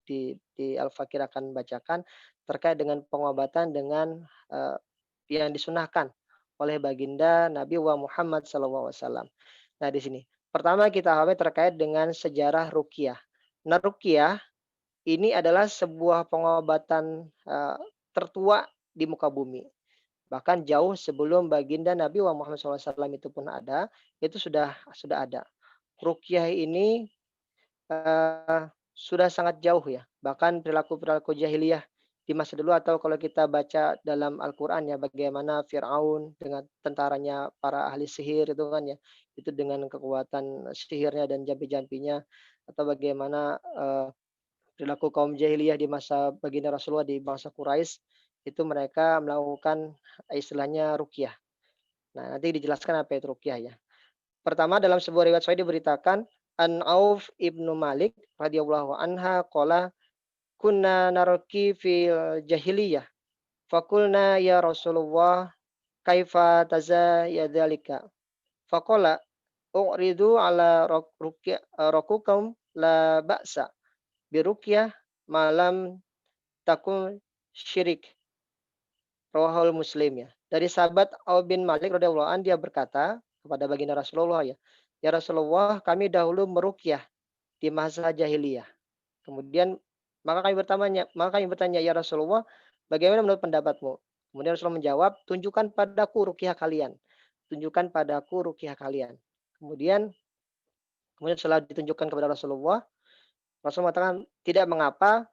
di Al-Fakir akan bacakan terkait dengan pengobatan dengan yang disunahkan oleh baginda Nabi Muhammad SAW. Nah, di sini pertama kita awali terkait dengan sejarah ruqyah. Nah, ruqyah ini adalah sebuah pengobatan tertua di muka bumi. Bahkan jauh sebelum baginda Nabi Muhammad SAW itu pun ada, itu sudah ada. Ruqyah ini sudah sangat jauh ya, bahkan perilaku-perilaku jahiliyah di masa dulu atau kalau kita baca dalam Al-Qur'an ya, bagaimana Firaun dengan tentaranya para ahli sihir itu kan ya, itu dengan kekuatan sihirnya dan jampi-jampinya, atau bagaimana, perilaku kaum jahiliyah di masa baginda Rasulullah di bangsa Quraisy, itu mereka melakukan istilahnya ruqyah. Nah, nanti dijelaskan apa itu ruqyah ya. Pertama dalam sebuah riwayat sahih diberitakan An Auf ibnu Malik radhiyallahu anha qala kunna narki fil jahiliyah fakulna ya Rasulullah kaifa tazayadzalika faqala uridu ala rukukum la ba'sa biruqyah malam takun syirik rawahul Muslim ya. Dari sahabat Auf bin Malik radhiyallahu an dia berkata kepada baginda Rasulullah ya, "Ya Rasulullah, kami dahulu meruqyah di masa jahiliyah." Kemudian maka kami bertanya, "Ya Rasulullah, bagaimana menurut pendapatmu?" Kemudian Rasulullah menjawab, "Tunjukkan padaku ruqyah kalian. Tunjukkan padaku ruqyah kalian." Kemudian kemudian setelah ditunjukkan kepada Rasulullah, Rasul mengatakan, "Tidak mengapa,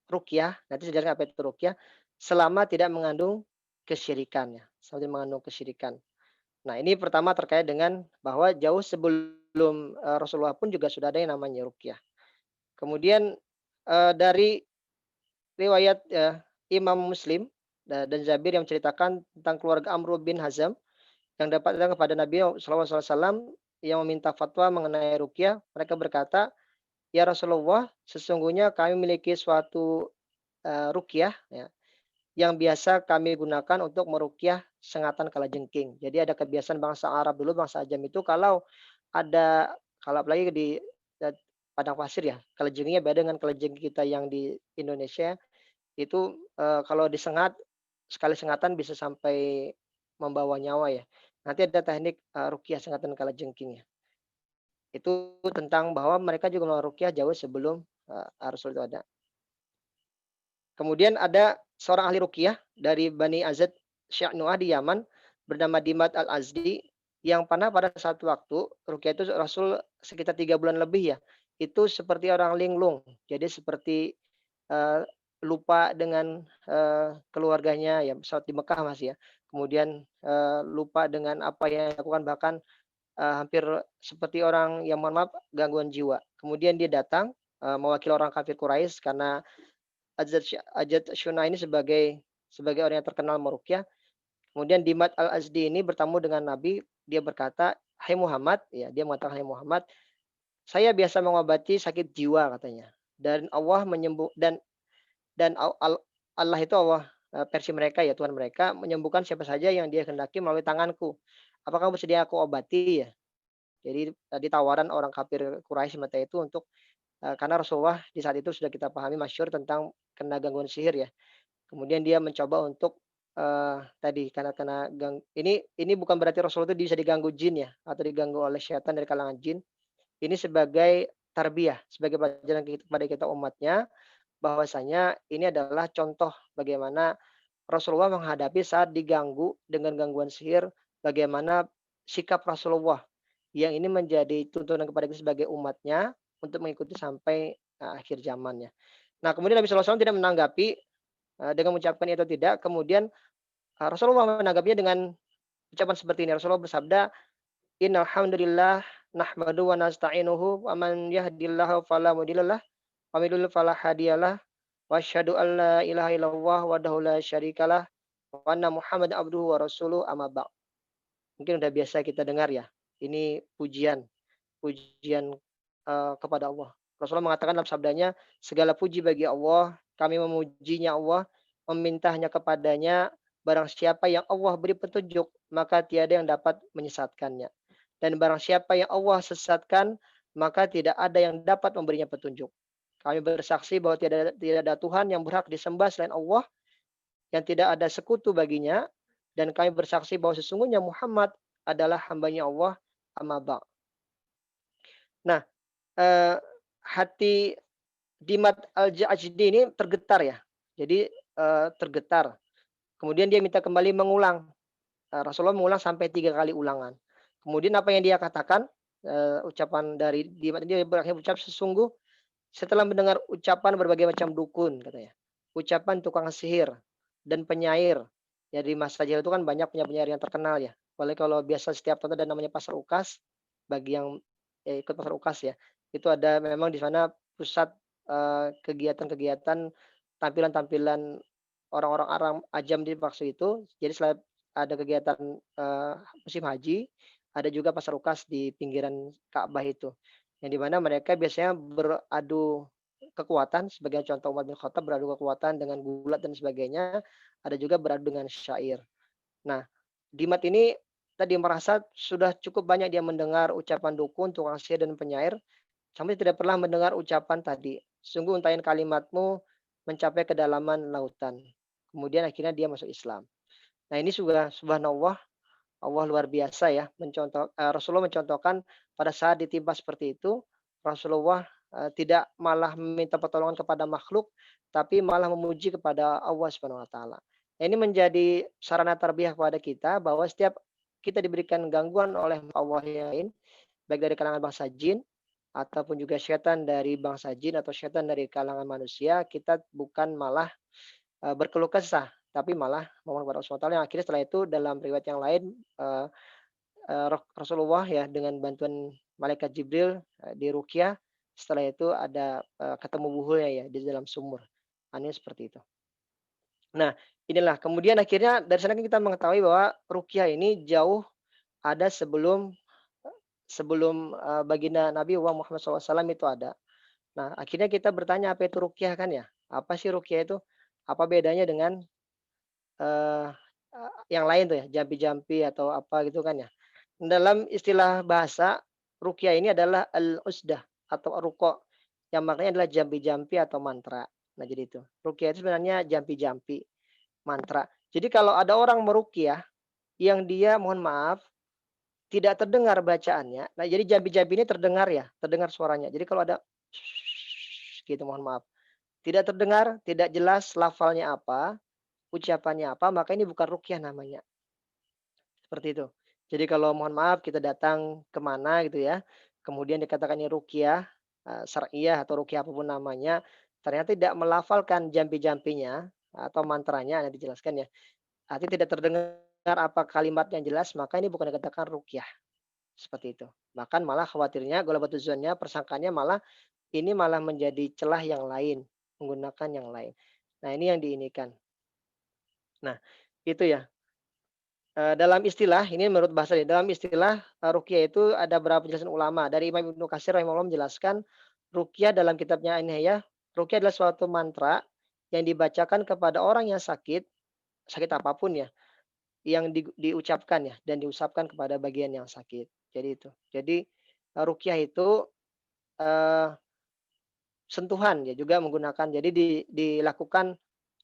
ruqyah," nanti sejarahnya apa itu ruqyah, "selama tidak mengandung kesyirikan," ya, selama tidak mengandung kesyirikan. Nah, ini pertama terkait dengan bahwa jauh sebelum, Rasulullah pun juga sudah ada yang namanya ruqyah. Kemudian, dari riwayat, Imam Muslim dan Jabir yang menceritakan tentang keluarga Amr bin Hazam yang datang kepada Nabi SAW yang meminta fatwa mengenai ruqyah, mereka berkata, "Ya Rasulullah, sesungguhnya kami memiliki suatu, ruqyah ya, yang biasa kami gunakan untuk meruqyah sengatan kalajengking." Jadi ada kebiasaan bangsa Arab dulu, bangsa Ajam itu ada kalau apalagi di eee, padang pasir ya, kalajengkingnya beda dengan kalajengking kita yang di Indonesia, itu, kalau disengat, sekali sengatan bisa sampai membawa nyawa ya. Nanti ada teknik, ruqyah sengatan kalajengking ya. Itu tentang bahwa mereka juga melakukan ruqyah jauh sebelum, Rasul itu ada. Kemudian ada seorang ahli ruqyah dari Bani Azad Sya'nu'ah di Yaman bernama Dimat Al-Azdi yang pernah pada satu waktu ruqyah itu Rasul sekitar 3 bulan lebih ya, itu seperti orang linglung. Jadi seperti, eee, lupa dengan, keluarganya ya saat di Mekah Mas ya. Kemudian, lupa dengan apa yang dilakukan bahkan, hampir seperti orang yang mohon maaf gangguan jiwa. Kemudian dia datang, mewakili orang kafir Quraisy karena Ajat Syuna ini sebagai orang yang terkenal meruqyah. Kemudian Dimat Al-Azdi ini bertemu dengan Nabi, dia berkata, "Hai Muhammad," ya, dia mengatakan, "Hai Muhammad, saya biasa mengobati sakit jiwa," katanya. Dan Allah menyembuh dan Allah itu Allah, versi mereka ya, Tuhan mereka, menyembuhkan siapa saja yang Dia kehendaki melalui tanganku. Apakah kamu bersedia aku obati ya? Jadi tadi tawaran orang kafir Quraisy mata itu untuk karena Rasulullah di saat itu sudah kita pahami masyhur tentang kena gangguan sihir ya. Kemudian dia mencoba untuk, tadi karena kena ini bukan berarti Rasulullah itu bisa diganggu jin ya, atau diganggu oleh setan dari kalangan jin. Ini sebagai tarbiyah, sebagai pelajaran kepada kita umatnya, bahwasanya ini adalah contoh bagaimana Rasulullah menghadapi saat diganggu dengan gangguan sihir, bagaimana sikap Rasulullah yang ini menjadi tuntunan kepada kita sebagai umatnya untuk mengikuti sampai, akhir zamannya. Nah, kemudian Nabi SAW tidak menanggapi, dengan mengucapkan itu atau tidak, kemudian, Rasulullah menanggapinya dengan ucapan seperti ini. Rasulullah bersabda, "Innal hamdalillah nahmadu wa nasta'inuhu wa man yahdihillahu fala mudhillalah wa man yudlil fala hadiyalah wa asyhadu an la ilaha illallah wahdahu la syarikalah wa anna Muhammadan abduhu wa rasuluh amma ba'd." Mungkin udah biasa kita dengar ya, ini pujian, kepada Allah. Rasulullah mengatakan dalam sabdanya, "Segala puji bagi Allah, kami memujinya Allah, meminta hanya kepadanya, barang siapa yang Allah beri petunjuk, maka tiada yang dapat menyesatkannya. Dan barang siapa yang Allah sesatkan, maka tidak ada yang dapat memberinya petunjuk." Kami bersaksi bahwa tidak ada Tuhan yang berhak disembah selain Allah, yang tidak ada sekutu baginya, dan kami bersaksi bahwa sesungguhnya Muhammad adalah hambanya Allah, amma ba'. Nah, eee, hati Dimat Al-Ajdi ini tergetar ya. Jadi, tergetar. Kemudian dia minta kembali mengulang. Rasulullah mengulang sampai 3 kali ulangan. Kemudian apa yang dia katakan, ucapan dari Dimat ini, dia berakhir ucap, "Sesungguh setelah mendengar ucapan berbagai macam dukun," katanya, ucapan tukang sihir dan penyair. Ya di masa jahiliyah itu kan banyak penyair-penyair yang terkenal ya. Apalagi kalau biasa setiap tahun ada namanya pasar ukas, bagi yang, ikut pasar ukas ya, itu ada memang di sana pusat, kegiatan-kegiatan, tampilan-tampilan orang-orang ajam di waktu itu. Jadi selain ada kegiatan, musim haji, ada juga pasar ukas di pinggiran Ka'bah itu. Yang di mana mereka biasanya beradu kekuatan, sebagai contoh Umar bin Khattab beradu kekuatan dengan gulat dan sebagainya, ada juga beradu dengan syair. Nah, Dimat ini tadi merasa sudah cukup banyak dia mendengar ucapan dukun, tukang sihir dan penyair, sampai tidak pernah mendengar ucapan tadi, "Sungguh untayan kalimatmu mencapai kedalaman lautan." Kemudian akhirnya dia masuk Islam. Nah, ini sudah subhanallah, Allah luar biasa ya, Rasulullah mencontohkan pada saat ditimpa seperti itu, Rasulullah, tidak malah meminta pertolongan kepada makhluk, tapi malah memuji kepada Allah Subhanahu wa taala. Nah, ini menjadi sarana tarbiyah kepada kita bahwa setiap kita diberikan gangguan oleh Allah yang lain, baik dari kalangan bangsa jin ataupun juga setan dari bangsa jin atau setan dari kalangan manusia, kita bukan malah, berkeluh kesah, tapi malah memohon kepada Allah SWT, yang akhirnya setelah itu dalam riwayat yang lain, eee eee, Rasulullah ya dengan bantuan malaikat Jibril, diruqyah, setelah itu ada, ketemu buhulnya ya di dalam sumur. Anehnya seperti itu. Nah, inilah kemudian akhirnya dari sana kan kita mengetahui bahwa ruqyah ini jauh ada sebelum sebelum, baginda Nabi Muhammad SAW itu ada. Nah, akhirnya kita bertanya, apa itu ruqyah kan ya? Apa sih ruqyah itu? Apa bedanya dengan, eee, yang lain tuh ya, jampi-jampi atau apa gitu kan ya? Dalam istilah bahasa, ruqyah ini adalah al-usdah atau ruqa, yang maknanya adalah jampi-jampi atau mantra. Nah, jadi itu. Ruqyah itu sebenarnya jampi-jampi, mantra. Jadi kalau ada orang meruqyah yang dia mohon maaf tidak terdengar bacaannya, nah jadi jampi-jampi ini terdengar ya, terdengar suaranya. Jadi kalau ada gitu mohon maaf, tidak terdengar, tidak jelas lafalnya apa, ucapannya apa, maka ini bukan ruqyah namanya, seperti itu. Jadi kalau mohon maaf kita datang ke mana gitu ya, kemudian dikatakan ini ruqyah, syar'iyah atau ruqyah apapun namanya, ternyata tidak melafalkan jampi-jampinya atau mantranya yang dijelaskan ya, artinya tidak terdengar apa kalimat yang jelas, maka ini bukan dikatakan ruqyah, seperti itu. Bahkan malah khawatirnya ghalabatuz persangkanya malah ini malah menjadi celah yang lain, menggunakan yang lain. Nah, ini yang diinikan. Nah, itu ya. Dalam istilah, ini menurut bahasa ya, dalam istilah, ruqyah itu ada beberapa penjelasan ulama. Dari Imam Ibnu Katsir rahimahullah menjelaskan, ruqyah dalam kitabnya An-Nihayah, ruqyah adalah suatu mantra yang dibacakan kepada orang yang sakit, sakit apapun ya, yang diucapkan ya, dan diusapkan kepada bagian yang sakit. Jadi itu. Jadi, ruqyah itu, eee, sentuhan ya juga menggunakan, jadi dilakukan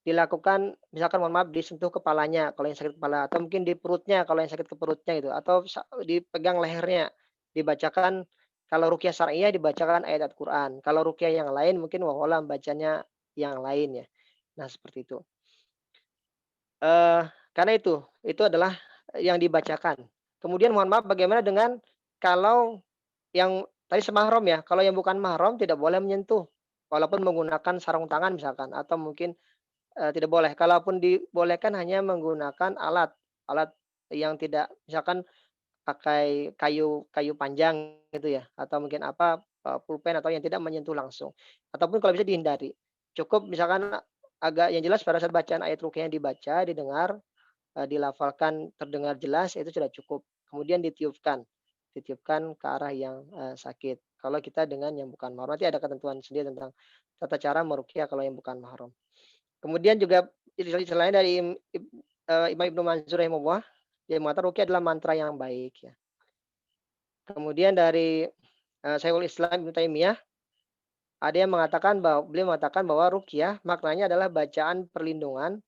dilakukan misalkan mohon maaf disentuh kepalanya kalau yang sakit kepala, atau mungkin di perutnya kalau yang sakit ke perutnya gitu, atau dipegang lehernya, dibacakan. Kalau ruqyah syar'iyyah dibacakan ayat Al-Qur'an, kalau ruqyah yang lain mungkin wallahu a'lam bacanya yang lain ya. Nah seperti itu. Karena itu adalah yang dibacakan. Kemudian mohon maaf bagaimana dengan kalau yang tadi semahram ya, kalau yang bukan mahram tidak boleh menyentuh, walaupun menggunakan sarung tangan misalkan atau mungkin tidak boleh. Kalaupun dibolehkan hanya menggunakan alat, alat yang tidak misalkan pakai kayu kayu panjang gitu ya, atau mungkin apa, pulpen atau yang tidak menyentuh langsung. Ataupun kalau bisa dihindari. Cukup misalkan agak yang jelas pada saat bacaan ayat ruqyah yang dibaca, didengar, dilafalkan terdengar jelas itu sudah cukup. Kemudian ditiupkan, ditiupkan ke arah yang, sakit. Kalau kita dengan yang bukan mahram, nanti ada ketentuan sendiri tentang tata cara meruqyah kalau yang bukan mahram. Kemudian juga selain dari Imam Ibnu Mansur rahimahullah, dia mengatakan ruqyah adalah mantra yang baik ya. Kemudian dari, Syekhul Islam Ibnu Taimiyah, Ada yang mengatakan bahwa beliau mengatakan bahwa ruqyah maknanya adalah bacaan perlindungan,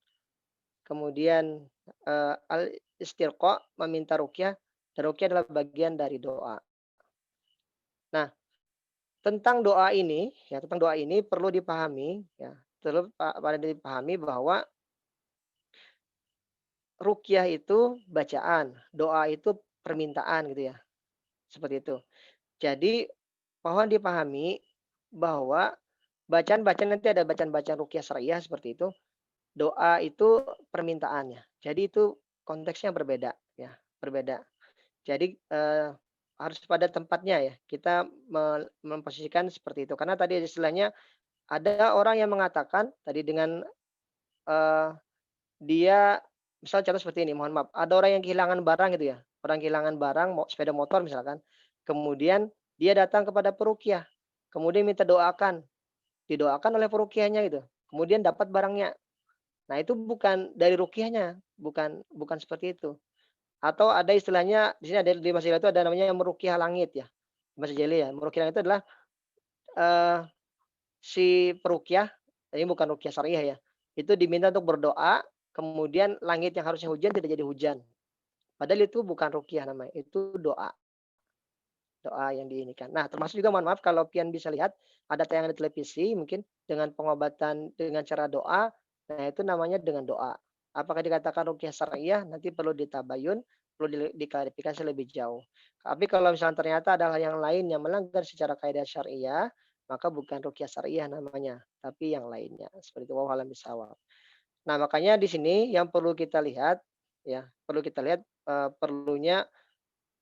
kemudian, al-istirqa meminta ruqyah, dan ruqyah adalah bagian dari doa. Nah, tentang doa ini, ya tentang doa ini perlu dipahami ya, pada dipahami bahwa ruqyah itu bacaan, doa itu permintaan gitu ya, seperti itu. Jadi mohon dipahami bahwa bacaan-bacaan nanti ada bacaan-bacaan ruqyah syariah seperti itu, doa itu permintaannya. Jadi itu konteksnya berbeda ya, berbeda. Jadi, harus pada tempatnya ya, kita memposisikan seperti itu. Karena tadi istilahnya ada orang yang mengatakan tadi dengan, eee, dia misal contoh seperti ini, mohon maaf, ada orang yang kehilangan barang gitu ya, orang kehilangan barang sepeda motor misalkan, kemudian dia datang kepada peruqyah, kemudian minta doakan, didoakan oleh peruqyahnya gitu, kemudian dapat barangnya. Nah itu bukan dari ruqyahnya, bukan bukan seperti itu. Atau ada istilahnya di sini ada di Mas itu ada namanya meruqyah langit ya, Mas Jeli ya. Meruqyah langit itu adalah, eee, si peruqyah, ini bukan ruqyah syariah ya, itu diminta untuk berdoa, kemudian langit yang harusnya hujan tidak jadi hujan. Padahal itu bukan ruqyah namanya, itu doa, doa yang diinikan. Nah, termasuk juga mohon maaf kalau pian bisa lihat ada tayangan di televisi mungkin dengan pengobatan dengan cara doa, nah itu namanya dengan doa. Apakah dikatakan ruqyah syariah nanti perlu ditabayun, perlu diklarifikasi lebih jauh. Tapi kalau misalnya ternyata ada hal yang lain yang melanggar secara kaidah syariah, maka bukan ruqyah syariah namanya, tapi yang lainnya. Seperti itu, wallahu a'lam bishawab. Nah, makanya di sini yang perlu kita lihat ya, perlu kita lihat, perlunya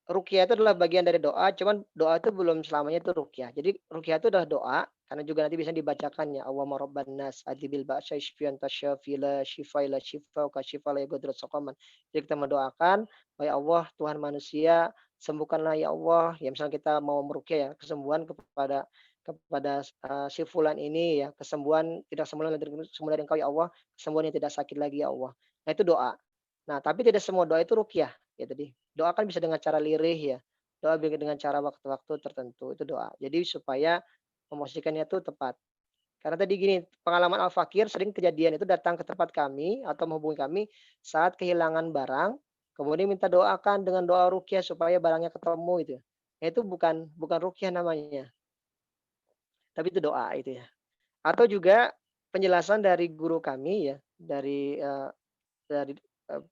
ruqyah itu adalah bagian dari doa, cuman doa itu belum selamanya itu ruqyah. Jadi ruqyah itu adalah doa, karena juga nanti bisa dibacakan ya, Allahumma rabban nas adhibil ba'sa ishfi anta syafi la shifaa illa shifaa'uka shifaa la yughadiru saqaman. Jadi kita mendoakan, "Ya Allah Tuhan manusia, sembuhkanlah ya Allah." Ya misalnya kita mau meruqyah ya, kesembuhan kepada, si fulan ini ya, kesembuhan tidak sembuh dari Engkau ya Allah, kesembuhan yang tidak sakit lagi ya Allah. Nah itu doa. Nah tapi tidak semua doa itu ruqyah, ya tadi. Doa kan bisa dengan cara lirih ya, doa dengan cara waktu-waktu tertentu, itu doa. Jadi supaya memosisikannya itu tepat. Karena tadi gini, pengalaman al-fakir sering kejadian itu datang ke tempat kami atau menghubungi kami saat kehilangan barang, kemudian minta doakan dengan doa ruqyah supaya barangnya ketemu gitu ya. Nah, itu bukan ruqyah namanya, tapi itu doa itu ya. Atau juga penjelasan dari guru kami ya, dari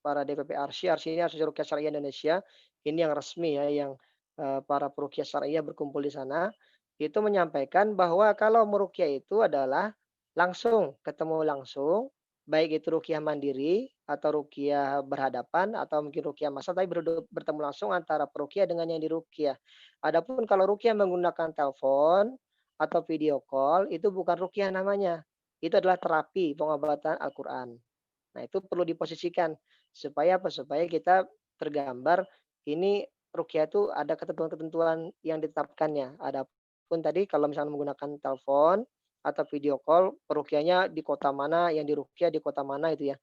para DPP Arsy ini Arsy Ruqyah Syariah Indonesia, ini yang resmi ya, yang, para peruqyah syariah berkumpul di sana, itu menyampaikan bahwa kalau meruqyah itu adalah langsung, ketemu langsung, baik itu ruqyah mandiri atau ruqyah berhadapan atau mungkin ruqyah massal, tapi bertemu langsung antara peruqyah dengan yang diruqyah. Adapun kalau ruqyah menggunakan telepon atau video call, itu bukan ruqyah namanya, itu adalah terapi pengobatan Al-Qur'an. Nah, itu perlu diposisikan supaya apa? Supaya kita tergambar ini ruqyah itu ada ketentuan-ketentuan yang ditetapkannya. Adapun tadi kalau misalnya menggunakan telepon atau video call, peruqyahnya di kota mana, yang diruqyah di kota mana itu ya.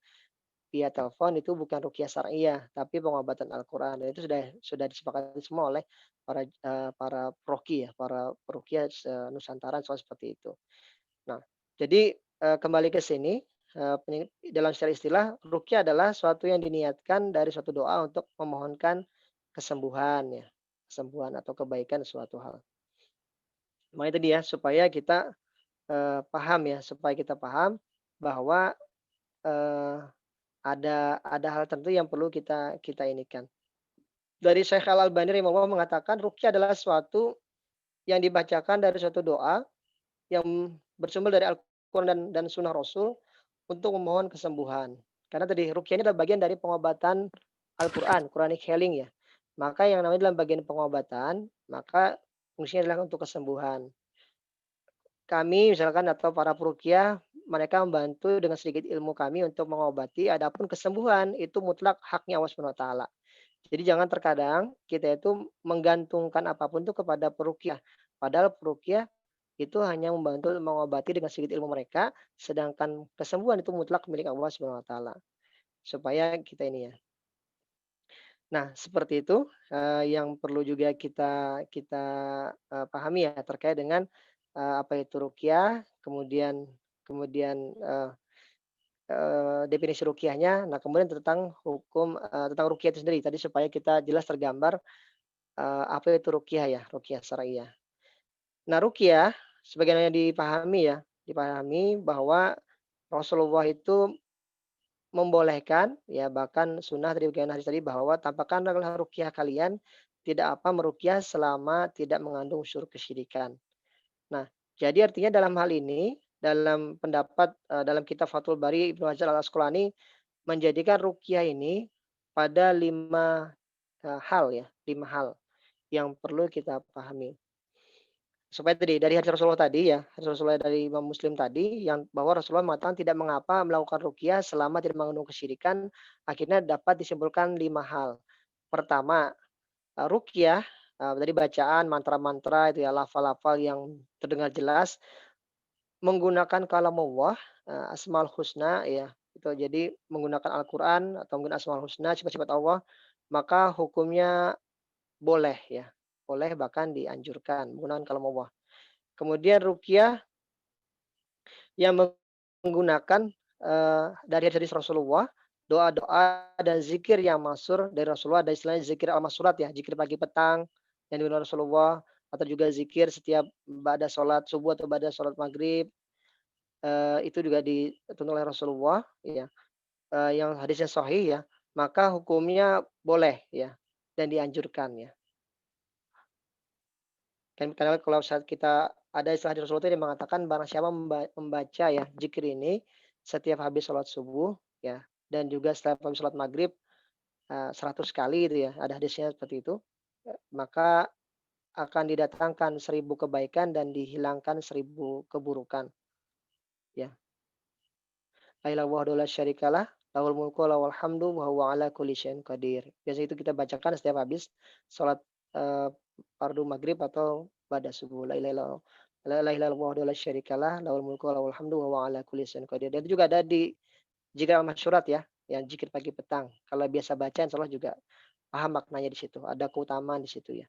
Via telepon itu bukan ruqyah syariah, tapi pengobatan Al-Qur'an dan itu sudah disepakati semua oleh para peroki ya, para peruqyah Nusantara soal seperti itu. Nah, jadi, kembali ke sini, dalam secara istilah, ruqyah adalah suatu yang diniatkan dari suatu doa untuk memohonkan kesembuhan ya, kesembuhan atau kebaikan suatu hal. Makanya itu dia supaya kita, paham ya, supaya kita paham bahwa, eee, ada hal tertentu yang perlu kita kita inikan. Dari Syekh Al-Albani rahimahullah mengatakan ruqyah adalah suatu yang dibacakan dari suatu doa yang bersumber dari Al-Quran dan sunnah Rasul untuk memohon kesembuhan. Karena tadi ruqyah ini adalah bagian dari pengobatan Al-Quran, Quranic healing ya. Maka yang namanya dalam bagian pengobatan, maka fungsinya adalah untuk kesembuhan. Kami misalkan atau para peruqyah, mereka membantu dengan sedikit ilmu kami untuk mengobati, adapun kesembuhan itu mutlak haknya Allah Subhanahu wa taala. Jadi jangan terkadang kita itu menggantungkan apapun itu kepada peruqyah. Padahal peruqyah itu hanya membantu mengobati dengan sedikit ilmu mereka, sedangkan kesembuhan itu mutlak milik Allah Subhanahu wa taala. Supaya kita ini ya. Nah, seperti itu, yang perlu juga kita kita, pahami ya terkait dengan, apa itu ruqyah, kemudian kemudian, definisi ruqyahnya, nah kemudian tentang hukum, tentang ruqyah itu sendiri tadi supaya kita jelas tergambar, apa itu ruqyah ya, ruqyah syar'iyyah. Nah ruqyah sebagaimana dipahami ya, dipahami bahwa Rasulullah itu membolehkan, ya bahkan sunnah tadi bagaimana hadis tadi bahwa tampakkanlah ruqyah kalian tidak apa meruqyah selama tidak mengandung unsur kesyirikan. Nah, jadi artinya dalam hal ini, dalam pendapat, dalam kitab Fathul Bari Ibnu Hajar Al-Asqalani menjadikan ruqyah ini pada 5 hal ya, 5 hal yang perlu kita pahami. Supaya tadi dari hadis Rasulullah tadi ya, hadis Rasulullah dari Imam Muslim tadi yang bahwa Rasulullah mengatakan tidak mengapa melakukan ruqyah selama tidak mengandung kesyirikan, akhirnya dapat disimpulkan 5 hal. Pertama, ruqyah, dari bacaan mantra-mantra itu ya, lafal-lafal yang terdengar jelas menggunakan kalamullah, Asmaul Husna ya, itu jadi menggunakan Al-Qur'an atau mungkin Asmaul Husna, sifat-sifat Allah, maka hukumnya boleh ya, boleh bahkan dianjurkan menggunakan kalamullah. Kemudian ruqyah yang menggunakan, dari hadis Rasulullah, doa-doa dan zikir yang masyhur dari Rasulullah, ada istilahnya zikir al-masyhurat ya, zikir pagi petang yang dilakukan Rasulullah, atau juga zikir setiap ba'da sholat subuh atau ba'da sholat maghrib, itu juga dituntut oleh Rasulullah ya, yang hadisnya sahih ya, maka hukumnya boleh ya, dan dianjurkan ya. Kan karena kalau saat kita ada istilah dari Rasulullah itu dia mengatakan barang siapa membaca ya zikir ini setiap habis sholat subuh ya, dan juga setiap habis sholat maghrib, 100 kali itu ya, ada hadisnya seperti itu, maka akan didatangkan 1000 kebaikan dan dihilangkan 1000 keburukan ya. La ilaha wahdahu la syarikalah, lahul mulku wa lahul hamdu wa huwa ala kulli syai'in qadir. Biasanya itu kita bacakan setiap habis sholat, eee, fardu maghrib atau ba'da subuh. La ilaha illallah wahdahu la syarikalah, lahul mulku wa lahul hamdu wa huwa ala kulli syai'in qadir. Dan itu juga ada di zikir al-masyhurat ya, yang zikir pagi petang. Kalau biasa baca insyaallah juga paham maknanya di situ, ada keutamaan di situ ya.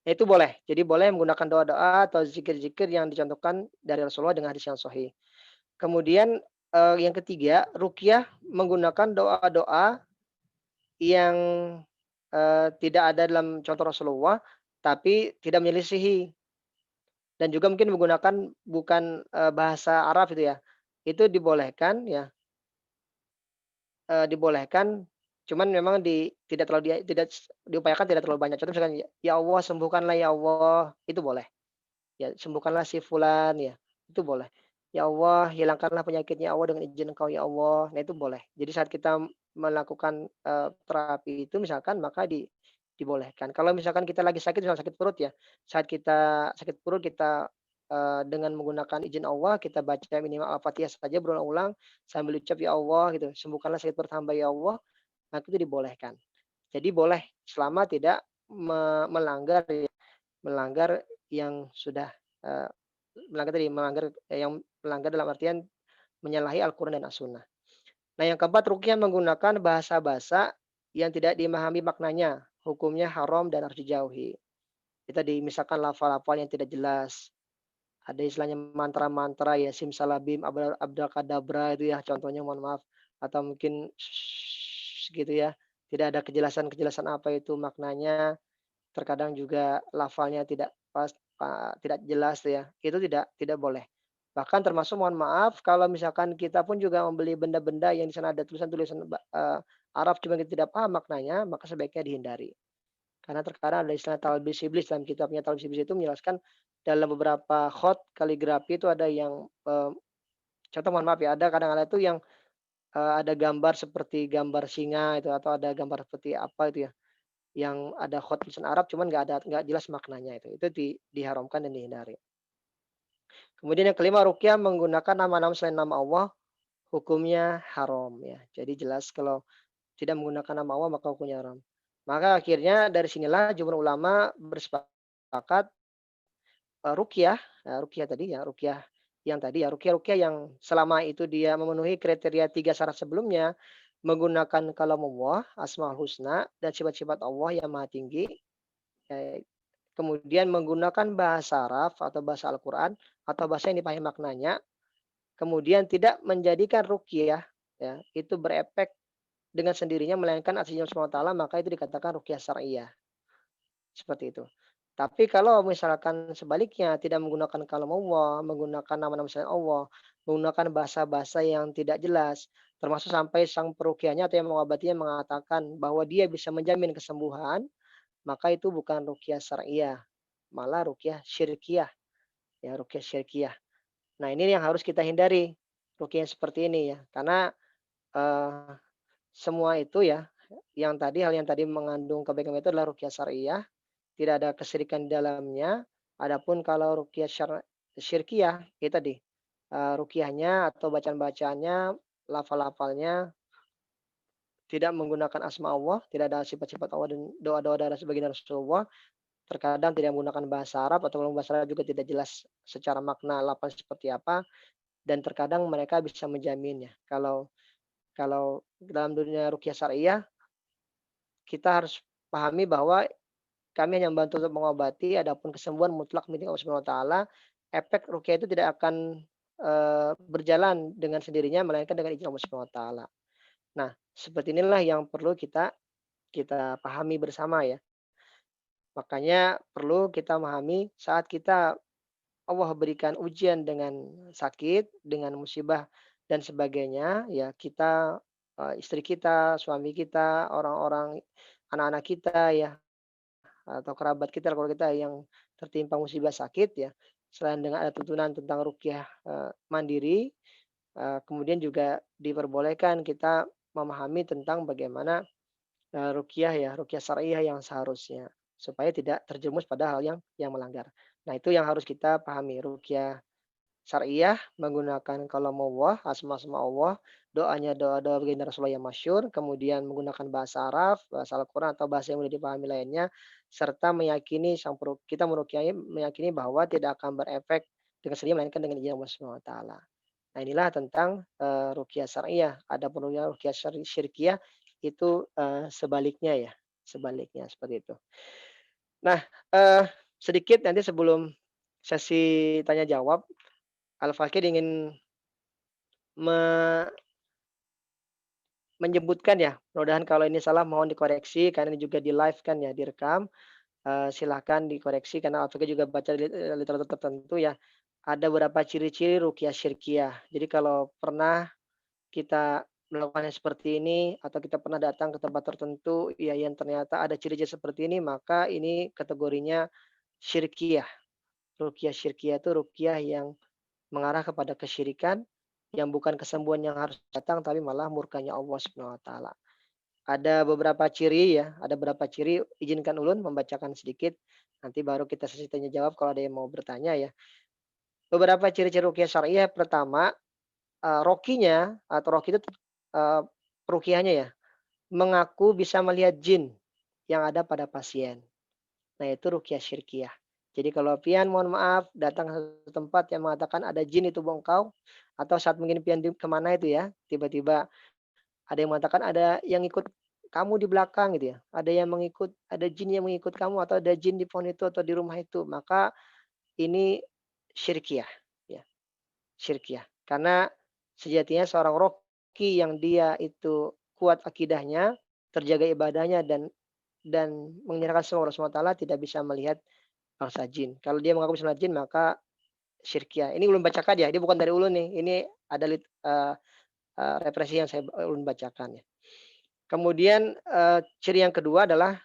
Nah itu boleh, jadi boleh menggunakan doa-doa atau zikir-zikir yang dicontohkan dari Rasulullah dengan hadis yang sahih. Kemudian, yang ketiga, ruqyah menggunakan doa-doa yang, tidak ada dalam contoh Rasulullah, tapi tidak menyelisihi dan juga mungkin menggunakan bukan, bahasa Arab itu ya. Itu dibolehkan ya, dibolehkan, cuman memang tidak terlalu tidak diupayakan tidak terlalu banyak. Contoh misalkan, "Ya Allah sembuhkanlah ya Allah," itu boleh. Ya, sembuhkanlah si fulan ya, itu boleh. Ya Allah, hilangkanlah penyakitnya ya Allah dengan izin Engkau ya Allah. Nah itu boleh. Jadi saat kita melakukan, terapi itu misalkan maka dibolehkan. Kalau misalkan kita lagi sakit, misalkan sakit perut ya, saat kita sakit perut kita, dengan menggunakan izin Allah kita baca minimal Al-Fatihah saja berulang-ulang sambil ucap, "Ya Allah," gitu, "sembuhkanlah sakit perut hamba ya Allah," maka itu dibolehkan. Jadi boleh selama tidak melanggar ya, melanggar yang sudah, eee, melanggar tadi, melanggar yang melanggar dalam artian menyalahi Al-Quran dan As-Sunnah. Nah yang keempat, ruqyah menggunakan bahasa-bahasa yang tidak dimahami maknanya, hukumnya haram dan harus dijauhi. Itu tadi misalkan lafal-lafal yang tidak jelas, ada istilahnya mantra-mantra ya simsalabim, abrakadabra itu ya contohnya mohon maaf, atau mungkin gitu ya, tidak ada kejelasan-kejelasan apa itu maknanya, terkadang juga lafalnya tidak pas, tidak jelas tuh ya, itu tidak boleh. Bahkan termasuk mohon maaf kalau misalkan kita pun juga membeli benda-benda yang di sana ada tulisan-tulisan Arab cuma kita tidak paham maknanya, maka sebaiknya dihindari. Karena terkadang ada istilah talbis iblis dalam kitabnya talbis iblis itu menjelaskan dalam beberapa khot kaligrafi itu ada yang, contoh mohon maaf ya, ada kadang-kadang itu yang, ada gambar seperti gambar singa itu atau ada gambar seperti apa itu ya. Yang ada khot tulisan Arab cuman nggak jelas maknanya itu diharamkan dan dihindari. Kemudian yang kelima, ruqyah menggunakan nama-nama selain nama Allah, hukumnya haram ya. Jadi jelas kalau tidak menggunakan nama Allah maka hukumnya haram. Maka akhirnya dari sinilah jumhur ulama bersepakat, ruqyah, ruqyah tadi ya, ruqyah yang tadi ya, ruqyah-ruqyah yang selama itu dia memenuhi kriteria 3 syarat sebelumnya, menggunakan kalamullah, Asmaul Husna dan sifat-sifat Allah yang Maha Tinggi, eee kemudian menggunakan bahasa Arab atau bahasa Al-Qur'an atau bahasa yang dipahami maknanya, kemudian tidak menjadikan ruqyah ya, itu berefek dengan sendirinya melainkan atas izin Allah Subhanahu wa taala, maka itu dikatakan ruqyah syar'iyyah, seperti itu. Tapi kalau misalkan sebaliknya tidak menggunakan kalam Allah, menggunakan nama-nama selain Allah, menggunakan bahasa-bahasa yang tidak jelas, termasuk sampai sang peruqyahnya atau yang mengobatinya mengatakan bahwa dia bisa menjamin kesembuhan, maka itu bukan ruqyah syar'iyyah, malah ruqyah syirkiyah, ya ruqyah syirkiyah. Nah, ini yang harus kita hindari, ruqyah seperti ini ya. Karena, eee, semua itu ya, hal yang tadi mengandung kebaikan itu adalah ruqyah syar'iyyah, tidak ada kesyirikan di dalamnya. Adapun kalau ruqyah syirkiyah, itu tadi, ruqyahnya atau bacaan-bacaannya, lafal-lafalnya tidak menggunakan asma Allah, tidak ada sifat-sifat Allah dan doa-doa dari sebagian Rasulullah, terkadang tidak menggunakan bahasa Arab atau kalau bahasa Arab juga tidak jelas secara makna lafal seperti apa, dan terkadang mereka bisa menjaminnya. Kalau kalau dalam dunia ruqyah syariah, kita harus pahami bahwa kami hanya membantu untuk mengobati, adapun kesembuhan mutlak milik Allah Subhanahu wa taala. Efek ruqyah itu tidak akan, berjalan dengan sendirinya melainkan dengan izin Allah Subhanahu wa taala. Nah, seperti inilah yang perlu kita kita pahami bersama ya. Makanya perlu kita memahami saat kita Allah berikan ujian dengan sakit, dengan musibah dan sebagainya, ya kita, istri kita, suami kita, orang-orang anak-anak kita ya, atau kerabat kita, kalau kita yang tertimpa musibah sakit ya, selain dengan ada tuntunan tentang ruqyah, mandiri, kemudian juga diperbolehkan kita memahami tentang bagaimana, ruqyah ya, ruqyah syariah yang seharusnya, supaya tidak terjerumus pada hal yang melanggar. Nah, itu yang harus kita pahami, ruqyah syariah menggunakan kalamullah, asma-asma Allah, doanya doa-doa baginda Rasulullah yang masyhur, kemudian menggunakan bahasa Arab, bahasa Al-Quran atau bahasa yang mudah dipahami lainnya, serta meyakini kita meruqyah meyakini bahwa tidak akan berefek dengan sendirinya melainkan dengan izin Allah Subhanahu wa taala. Nah, inilah tentang, ruqyah syariah. Adapun ruqyah syirkiyah itu, sebaliknya ya, sebaliknya seperti itu. Nah, sedikit nanti sebelum sesi tanya jawab, Al-Fakir ingin me menyebutkan ya, mudah-mudahan kalau ini salah mohon dikoreksi karena ini juga di-live kan ya, direkam, silahkan dikoreksi karena Al-Fakir juga baca literatur tertentu ya. Ada beberapa ciri-ciri ruqyah syirkiyah. Jadi kalau pernah kita melakukannya seperti ini atau kita pernah datang ke tempat tertentu, ya yang ternyata ada ciri-ciri seperti ini, maka ini kategorinya syirkiyah. Ruqyah syirkiyah itu ruqyah yang mengarah kepada kesyirikan, yang bukan kesembuhan yang harus datang, tapi malah murkanya Allah Subhanahu wa taala. Ada beberapa ciri ya, ada beberapa ciri, izinkan ulun membacakan sedikit, nanti baru kita sesi tanya jawab kalau ada yang mau bertanya ya. Beberapa ciri-ciri ruqyah syariah, pertama, rokinya atau roki itu, eee, ruqyahnya ya, mengaku bisa melihat jin yang ada pada pasien. Nah, itu ruqyah syirkiyah. Jadi kalau pian mohon maaf datang ke satu tempat yang mengatakan ada jin itu bongkau, atau saat mungkin pian di ke itu ya, tiba-tiba ada yang mengatakan ada yang ikut kamu di belakang gitu ya, ada jin yang mengikut kamu atau ada jin di pohon itu atau di rumah itu, maka ini syirkiyah ya, syirkiyah. Karena sejatinya seorang roki yang dia itu kuat akidahnya, terjaga ibadahnya dan menyerahkan semua kepada Allah Subhanahu wa taala tidak bisa melihat bangsa jin. Kalau dia mengaku bisa melihat jin maka syirkiyah. Ini ulun bacakan ya, ini bukan dari ulun nih, ini ada referensi yang ulun bacakan ya. Kemudian, ciri yang kedua adalah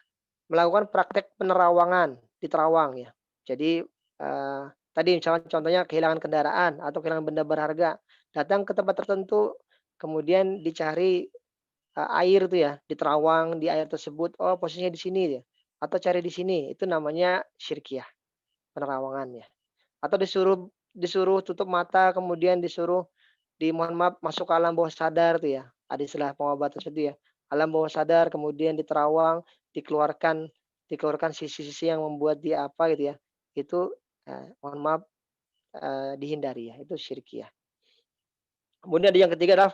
melakukan praktek penerawangan di terawang ya. Jadi, tadi misalnya contohnya kehilangan kendaraan atau kehilangan benda berharga, datang ke tempat tertentu, kemudian dicari, air tuh ya, di terawang, di air tersebut, oh posisinya di sini ya, atau cari di sini, itu namanya syirkiyah, penerawangan ya. Atau disuruh disuruh tutup mata, kemudian disuruh mohon maaf masuk ke alam bawah sadar tuh ya, ada istilah pengobatan seperti ya, alam bawah sadar kemudian diterawang, dikeluarkan dikeluarkan sisi-sisi yang membuat dia apa gitu ya, itu, mohon maaf, dihindari ya, itu syirkiyah. Kemudian ada yang ketiga adalah,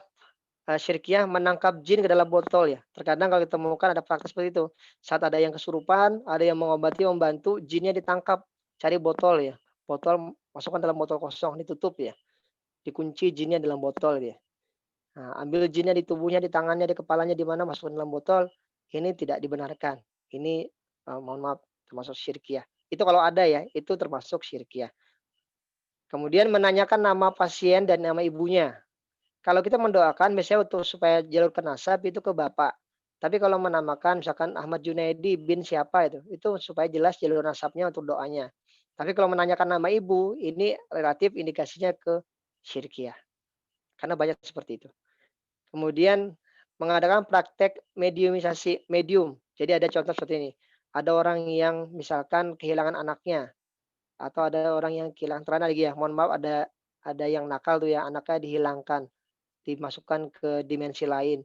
syirkiyah menangkap jin ke dalam botol ya. Terkadang kalau ditemukan ada praktek seperti itu. Saat ada yang kesurupan, ada yang mengobati, membantu, jinnya ditangkap, cari botol ya. Botol masukkan dalam botol kosong, ditutup ya. Dikunci jinnya dalam botol ya. Nah, ambil jinnya di tubuhnya, di tangannya, di kepalanya, di mana, masukkan dalam botol. Ini tidak dibenarkan. Ini, mohon maaf, termasuk syirkiyah. Itu kalau ada ya, itu termasuk syirkiyah. Kemudian menanyakan nama pasien dan nama ibunya. Kalau kita mendoakan biasanya untuk supaya jalur ke nasab itu ke bapak. Tapi kalau menamakan misalkan Ahmad Junaidi bin siapa itu supaya jelas jalur nasabnya untuk doanya. Tapi kalau menanyakan nama ibu, ini relatif indikasinya ke syirkiyah. Karena banyak seperti itu. Kemudian mengadakan praktek mediumisasi medium. Jadi ada contoh seperti ini. Ada orang yang misalkan kehilangan anaknya atau ada orang yang kehilangan terana lagi ya. Mohon maaf ada yang nakal tuh ya, anaknya dihilangkan, dimasukkan ke dimensi lain.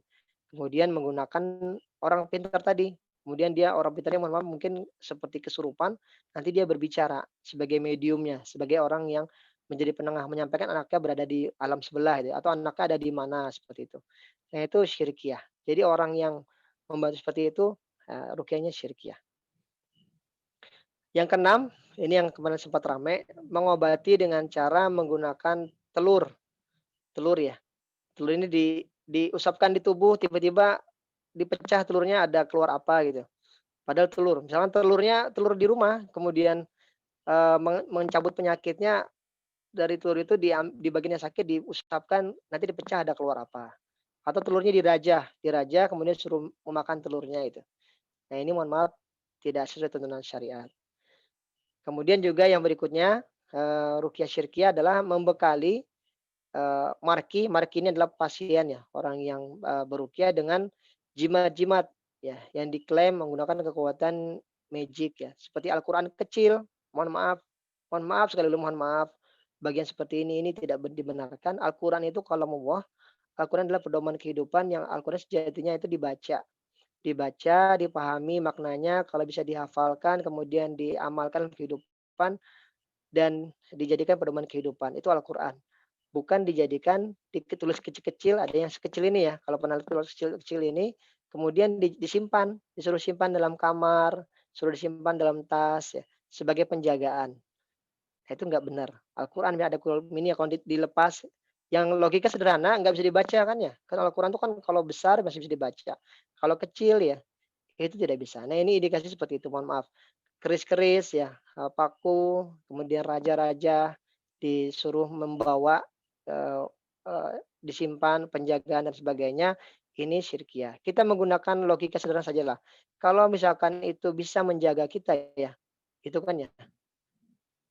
Kemudian menggunakan orang pintar tadi. Kemudian dia orang pintarnya mohon maaf mungkin seperti kesurupan, nanti dia berbicara sebagai mediumnya, sebagai orang yang menjadi penengah menyampaikan anaknya berada di alam sebelah gitu, atau anaknya ada di mana seperti itu. Nah itu syirkiyah. Jadi orang yang membantu seperti itu, ruqyahnya syirkiyah. Yang keenam, ini yang kemarin sempat ramai, mengobati dengan cara menggunakan telur, telur ya. Telur ini diusapkan di tubuh, tiba-tiba dipecah telurnya ada keluar apa gitu. Padahal telur, misalkan telurnya telur di rumah, kemudian, mencabut penyakitnya dari telur itu di bagian yang sakit diusapkan, nanti dipecah ada keluar apa. Atau telurnya dirajah kemudian suruh memakan telurnya itu. Nah ini mohon maaf, tidak sesuai tuntunan syariat. Kemudian juga yang berikutnya, ruqyah syirkiyah adalah membekali, marki ini adalah pasien ya, orang yang, beruqyah dengan jimat-jimat ya, yang diklaim menggunakan kekuatan magic ya, seperti Al-Quran kecil, mohon maaf sekali lagi mohon maaf, bagian seperti ini tidak dibenarkan. Al-Quran itu kalamullah, Al-Quran adalah pedoman kehidupan yang Al-Quran sejatinya itu dibaca. Dibaca, dipahami maknanya, kalau bisa dihafalkan, kemudian diamalkan dalam kehidupan dan dijadikan pedoman kehidupan, itu Al-Quran. Bukan dijadikan ditulis kecil-kecil, ada yang sekecil ini ya, kalau pernah tulis kecil-kecil ini, kemudian disimpan, disuruh simpan dalam kamar, suruh disimpan dalam tas ya, sebagai penjagaan. Nah, itu nggak benar. Al-Quran ada Qur'an ini ya kalau dilepas, yang logika sederhana nggak bisa dibaca kan ya. Kan Al-Quran itu kan kalau besar masih bisa dibaca. Kalau kecil ya, itu tidak bisa. Nah ini indikasi seperti itu, mohon maaf. Keris-keris ya, paku, kemudian raja-raja disuruh membawa, eee eee, disimpan, penjagaan dan sebagainya, ini syirkiyah. Kita menggunakan logika sederhana sajalah. Kalau misalkan itu bisa menjaga kita ya, itu kan ya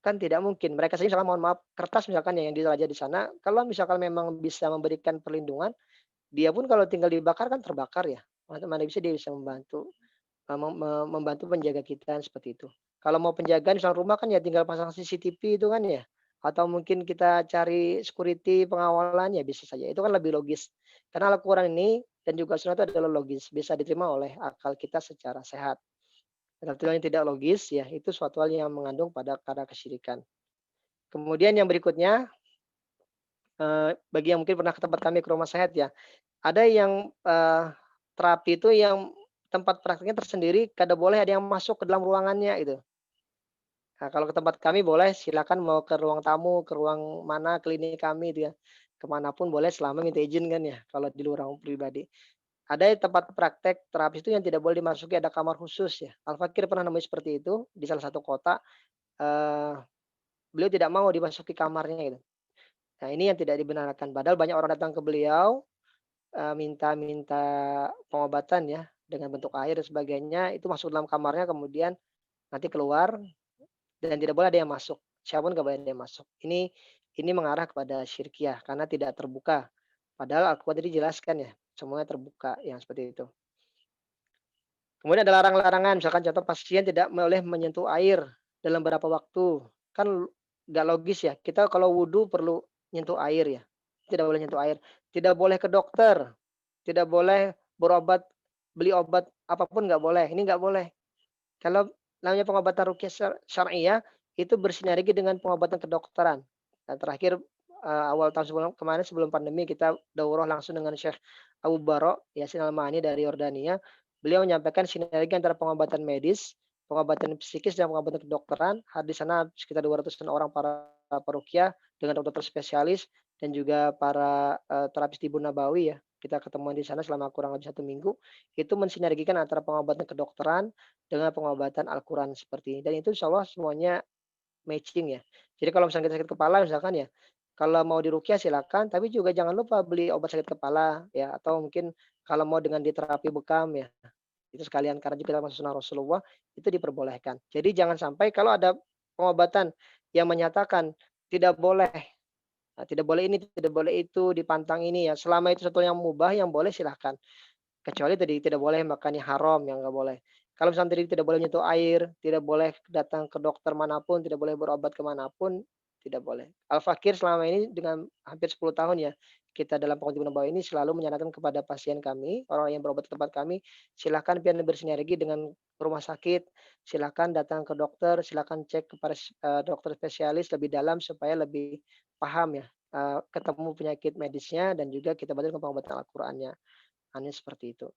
kan tidak mungkin. Mereka saja misalkan mohon maaf, kertas misalkan ya yang dirajah di sana, kalau misalkan memang bisa memberikan perlindungan, dia pun kalau tinggal dibakar kan terbakar ya. Mana bisa dia bisa membantu, membantu penjaga kita seperti itu. Kalau mau penjagaan misal rumah kan ya tinggal pasang CCTV itu kan ya, atau mungkin kita cari security pengawalan ya bisa saja. Itu kan lebih logis. Karena Al-Quran ini dan juga Sunnah itu adalah logis, bisa diterima oleh akal kita secara sehat. Tetapi yang tidak logis ya itu suatu hal yang mengandung pada kadar kesyirikan. Kemudian yang berikutnya, bagi yang mungkin pernah ke tempat kami ke rumah sehat ya, ada yang, terapi itu yang tempat prakteknya tersendiri, kada boleh ada yang masuk ke dalam ruangannya gitu. Nah, kalau ke tempat kami boleh silakan mau ke ruang tamu, ke ruang mana klinik kami itu ya, kemana pun boleh selama minta izin kan ya, kalau di luar ruang pribadi. Ada tempat praktek terapis itu yang tidak boleh dimasuki, ada kamar khusus ya. Al-Fakir pernah nemuin seperti itu di salah satu kota, eee, beliau tidak mau dimasuki kamarnya gitu. Nah ini yang tidak dibenarkan, padahal banyak orang datang ke beliau, minta pengobatan ya, dengan bentuk air dan sebagainya, itu masuk dalam kamarnya kemudian nanti keluar dan tidak boleh ada yang masuk, siapa pun nggak boleh ada yang masuk. Ini mengarah kepada syirkiyah karena tidak terbuka. Padahal Al-Quran tadi jelaskan ya, semuanya terbuka yang seperti itu. Kemudian ada larang-larangan, misalkan contoh pasien tidak boleh menyentuh air dalam beberapa waktu. Kan nggak logis ya, kita kalau wudhu perlu nyentuh air ya, tidak boleh nyentuh air. Tidak boleh ke dokter, tidak boleh berobat, beli obat apapun nggak boleh, ini nggak boleh. Kalau namanya pengobatan ruqyah syar'iyyah itu bersinergi dengan pengobatan kedokteran. Dan terakhir, awal tahun kemarin sebelum pandemi kita daurah langsung dengan Syekh Abu Barok Yasin Al-Ma'ani dari Yordania. Beliau menyampaikan sinergi antara pengobatan medis, pengobatan psikis, dan pengobatan kedokteran. Di sana sekitar 200-an orang para peruqyah dengan dokter spesialis dan juga para, terapis Tibun Nabawi ya. Kita ketemuan di sana selama kurang lebih 1 minggu. Itu mensinergikan antara pengobatan kedokteran dengan pengobatan Al-Quran seperti ini. Dan itu insyaallah semuanya matching ya. Jadi kalau misalnya kita sakit kepala misalkan ya, kalau mau diruqyah silakan, tapi juga jangan lupa beli obat sakit kepala ya, atau mungkin kalau mau dengan diterapi bekam ya, itu sekalian karena juga termasuk sunnah Rasulullah, itu diperbolehkan. Jadi jangan sampai kalau ada pengobatan yang menyatakan tidak boleh, tidak boleh ini, tidak boleh itu, dipantang ini ya, selama itu sesuatu yang mubah yang boleh silahkan. Kecuali tadi tidak boleh makan yang haram, yang nggak boleh. Kalau misalnya tadi tidak boleh nyentuh air, tidak boleh datang ke dokter manapun, tidak boleh berobat ke manapun, tidak boleh. Al-Fakir selama ini dengan hampir 10 tahun ya, kita dalam pengobatan Nabawi ini selalu menyarankan kepada pasien kami, orang yang berobat ke tempat kami, silakan biar bersinergi dengan rumah sakit, silakan datang ke dokter, silakan cek kepada dokter spesialis lebih dalam supaya lebih paham ya, ketemu penyakit medisnya dan juga kita bantu dengan pengobatan Al-Qur'annya. Hanya seperti itu.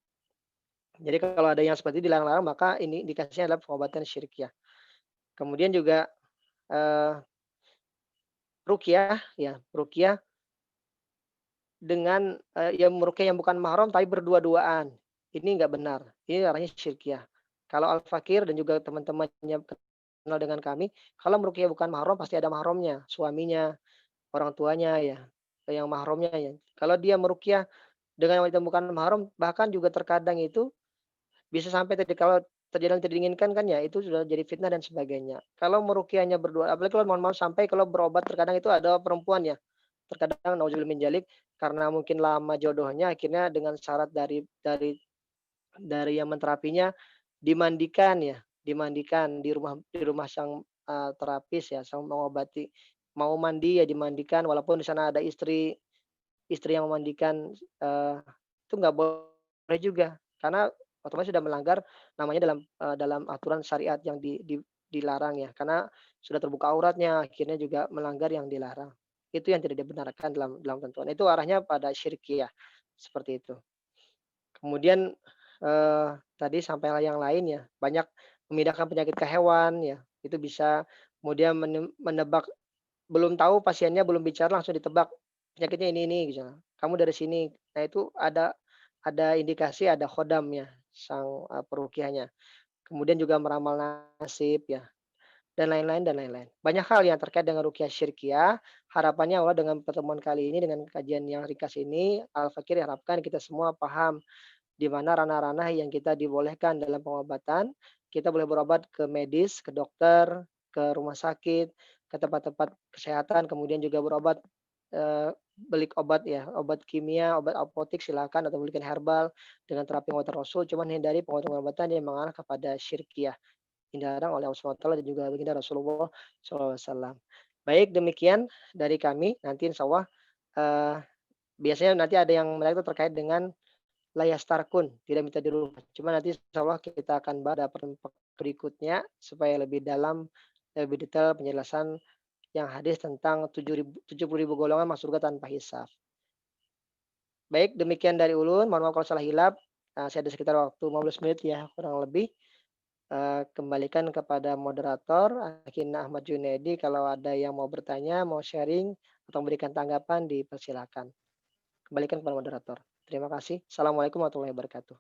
Jadi kalau ada yang seperti itu dilarang-larang maka ini indikasinya adalah pengobatan syirkiyah. Kemudian juga, eee, ruqyah ya, ruqyah dengan, yang meruqyah yang bukan mahram tapi berdua-duaan. Ini nggak benar, ini arahnya syirkiyah. Kalau Al-Fakir dan juga teman-temannya kenal dengan kami, kalau meruqyah bukan mahram pasti ada mahramnya, suaminya, orang tuanya ya, yang mahramnya ya. Kalau dia meruqyah dengan wanita bukan mahram bahkan juga terkadang itu bisa sampai tadi kalau terjadi yang tidak diinginkan kan ya, itu sudah jadi fitnah dan sebagainya. Kalau meruqyahnya berdua apalagi kalau mohon maaf sampai kalau berobat terkadang itu ada perempuan ya, terkadang naudzubillah min dzalik, karena mungkin lama jodohnya akhirnya dengan syarat dari yang menterapinya dimandikan ya, dimandikan di rumah sang, terapis ya, sang mengobati. Mau mandi ya dimandikan walaupun di sana ada istri istri yang memandikan, itu nggak boleh juga, karena otomatis sudah melanggar namanya dalam aturan syariat yang dilarang ya, karena sudah terbuka auratnya, akhirnya juga melanggar yang dilarang. Itu yang tidak dibenarkan dalam dalam tentuan, itu arahnya pada syirkiyah, seperti itu. Kemudian, tadi sampai yang lain ya, banyak memindahkan penyakit ke hewan ya, itu bisa kemudian menebak belum tahu pasiennya belum bicara langsung ditebak, penyakitnya ini gitu. Kamu dari sini. Nah itu ada indikasi ada khodamnya, sang, peruqyahnya. Kemudian juga meramal nasib ya, dan lain-lain dan lain-lain. Banyak hal yang terkait dengan ruqyah syirkiyah, harapannya Allah dengan pertemuan kali ini, dengan kajian yang ringkas ini, Al-Fakir harapkan kita semua paham di mana ranah-ranah yang kita dibolehkan dalam pengobatan. Kita boleh berobat ke medis, ke dokter, ke rumah sakit, ke tempat-tempat kesehatan, kemudian juga berobat, beli obat ya, obat kimia, obat apotik silakan atau belikan herbal dengan terapi pengobatan Rasul, cuman hindari pengobatan-pengobatan yang mengarah kepada syirkiyah, dilarang oleh Allah SWT dan juga baginda Rasulullah SAW. Baik demikian dari kami, nanti insyaallah, biasanya nanti ada yang menarik itu terkait dengan layastarkun, tidak minta dirubah. Cuma nanti insyaallah kita akan bahas pada pertemuan berikutnya supaya lebih dalam, lebih detail penjelasan yang hadis tentang 70.000 golongan masuk surga tanpa hisab. Baik, demikian dari ulun, mohon maaf kalau salah hilap, saya ada sekitar waktu 15 menit ya kurang lebih, kembalikan kepada moderator, Akhina Ahmad Junaidi, kalau ada yang mau bertanya, mau sharing, atau memberikan tanggapan dipersilakan. Kembalikan kepada moderator. Terima kasih. Assalamualaikum warahmatullahi wabarakatuh.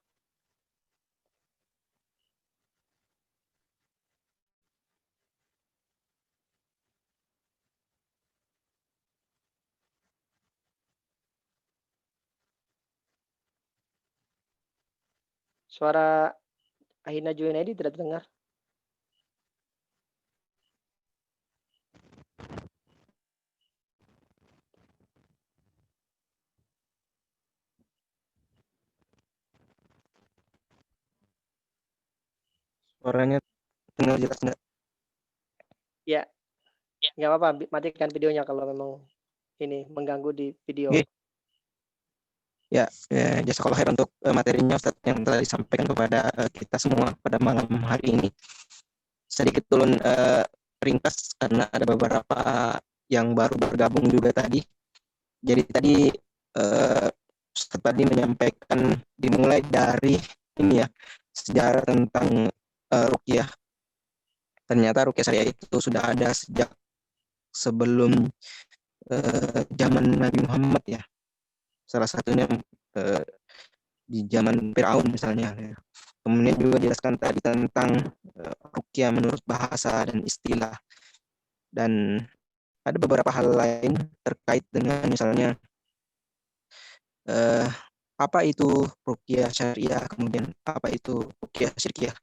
Suara Ahina Junaidi tidak terdengar. Suaranya dengar jelas nggak? Ya, nggak apa-apa, matikan videonya kalau memang ini mengganggu di video. Oke. Ya, jazakallah khair untuk materinya Ustadz yang telah disampaikan kepada kita semua pada malam hari ini. Sedikit turun ringkas karena ada beberapa yang baru bergabung juga tadi. Jadi tadi Ustaz tadi menyampaikan dimulai dari ini ya, sejarah tentang ruqyah. Ternyata ruqyah syariah itu sudah ada sejak sebelum zaman Nabi Muhammad ya. Salah satunya di zaman Firaun misalnya ya. Kemudian juga jelaskan tadi tentang ruqyah menurut bahasa dan istilah, dan ada beberapa hal lain terkait dengan misalnya apa itu ruqyah syariah, kemudian apa itu ruqyah syirkiyah.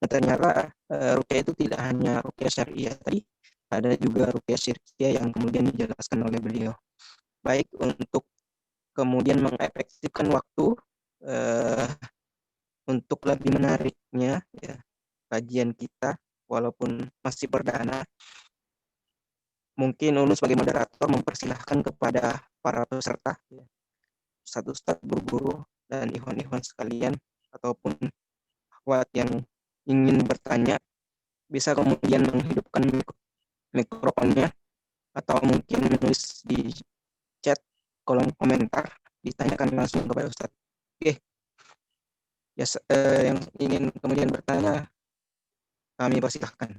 Nah, ternyata ruqyah itu tidak hanya ruqyah syariah tadi, ada juga ruqyah syirkiyah yang kemudian dijelaskan oleh beliau. Baik untuk kemudian mengefektifkan waktu, untuk lebih menariknya ya, kajian kita walaupun masih perdana, mungkin Ulu sebagai moderator mempersilahkan kepada para peserta, ya, ustadz-ustadz, guru-guru, dan ikhwan-ikhwan sekalian, ataupun akhwat yang ingin bertanya, bisa kemudian menghidupkan mikrofonnya, atau mungkin menulis di chat kolom komentar, ditanyakan langsung kepada Ustadz. Oke, ya, yang ingin kemudian bertanya, kami persilahkan.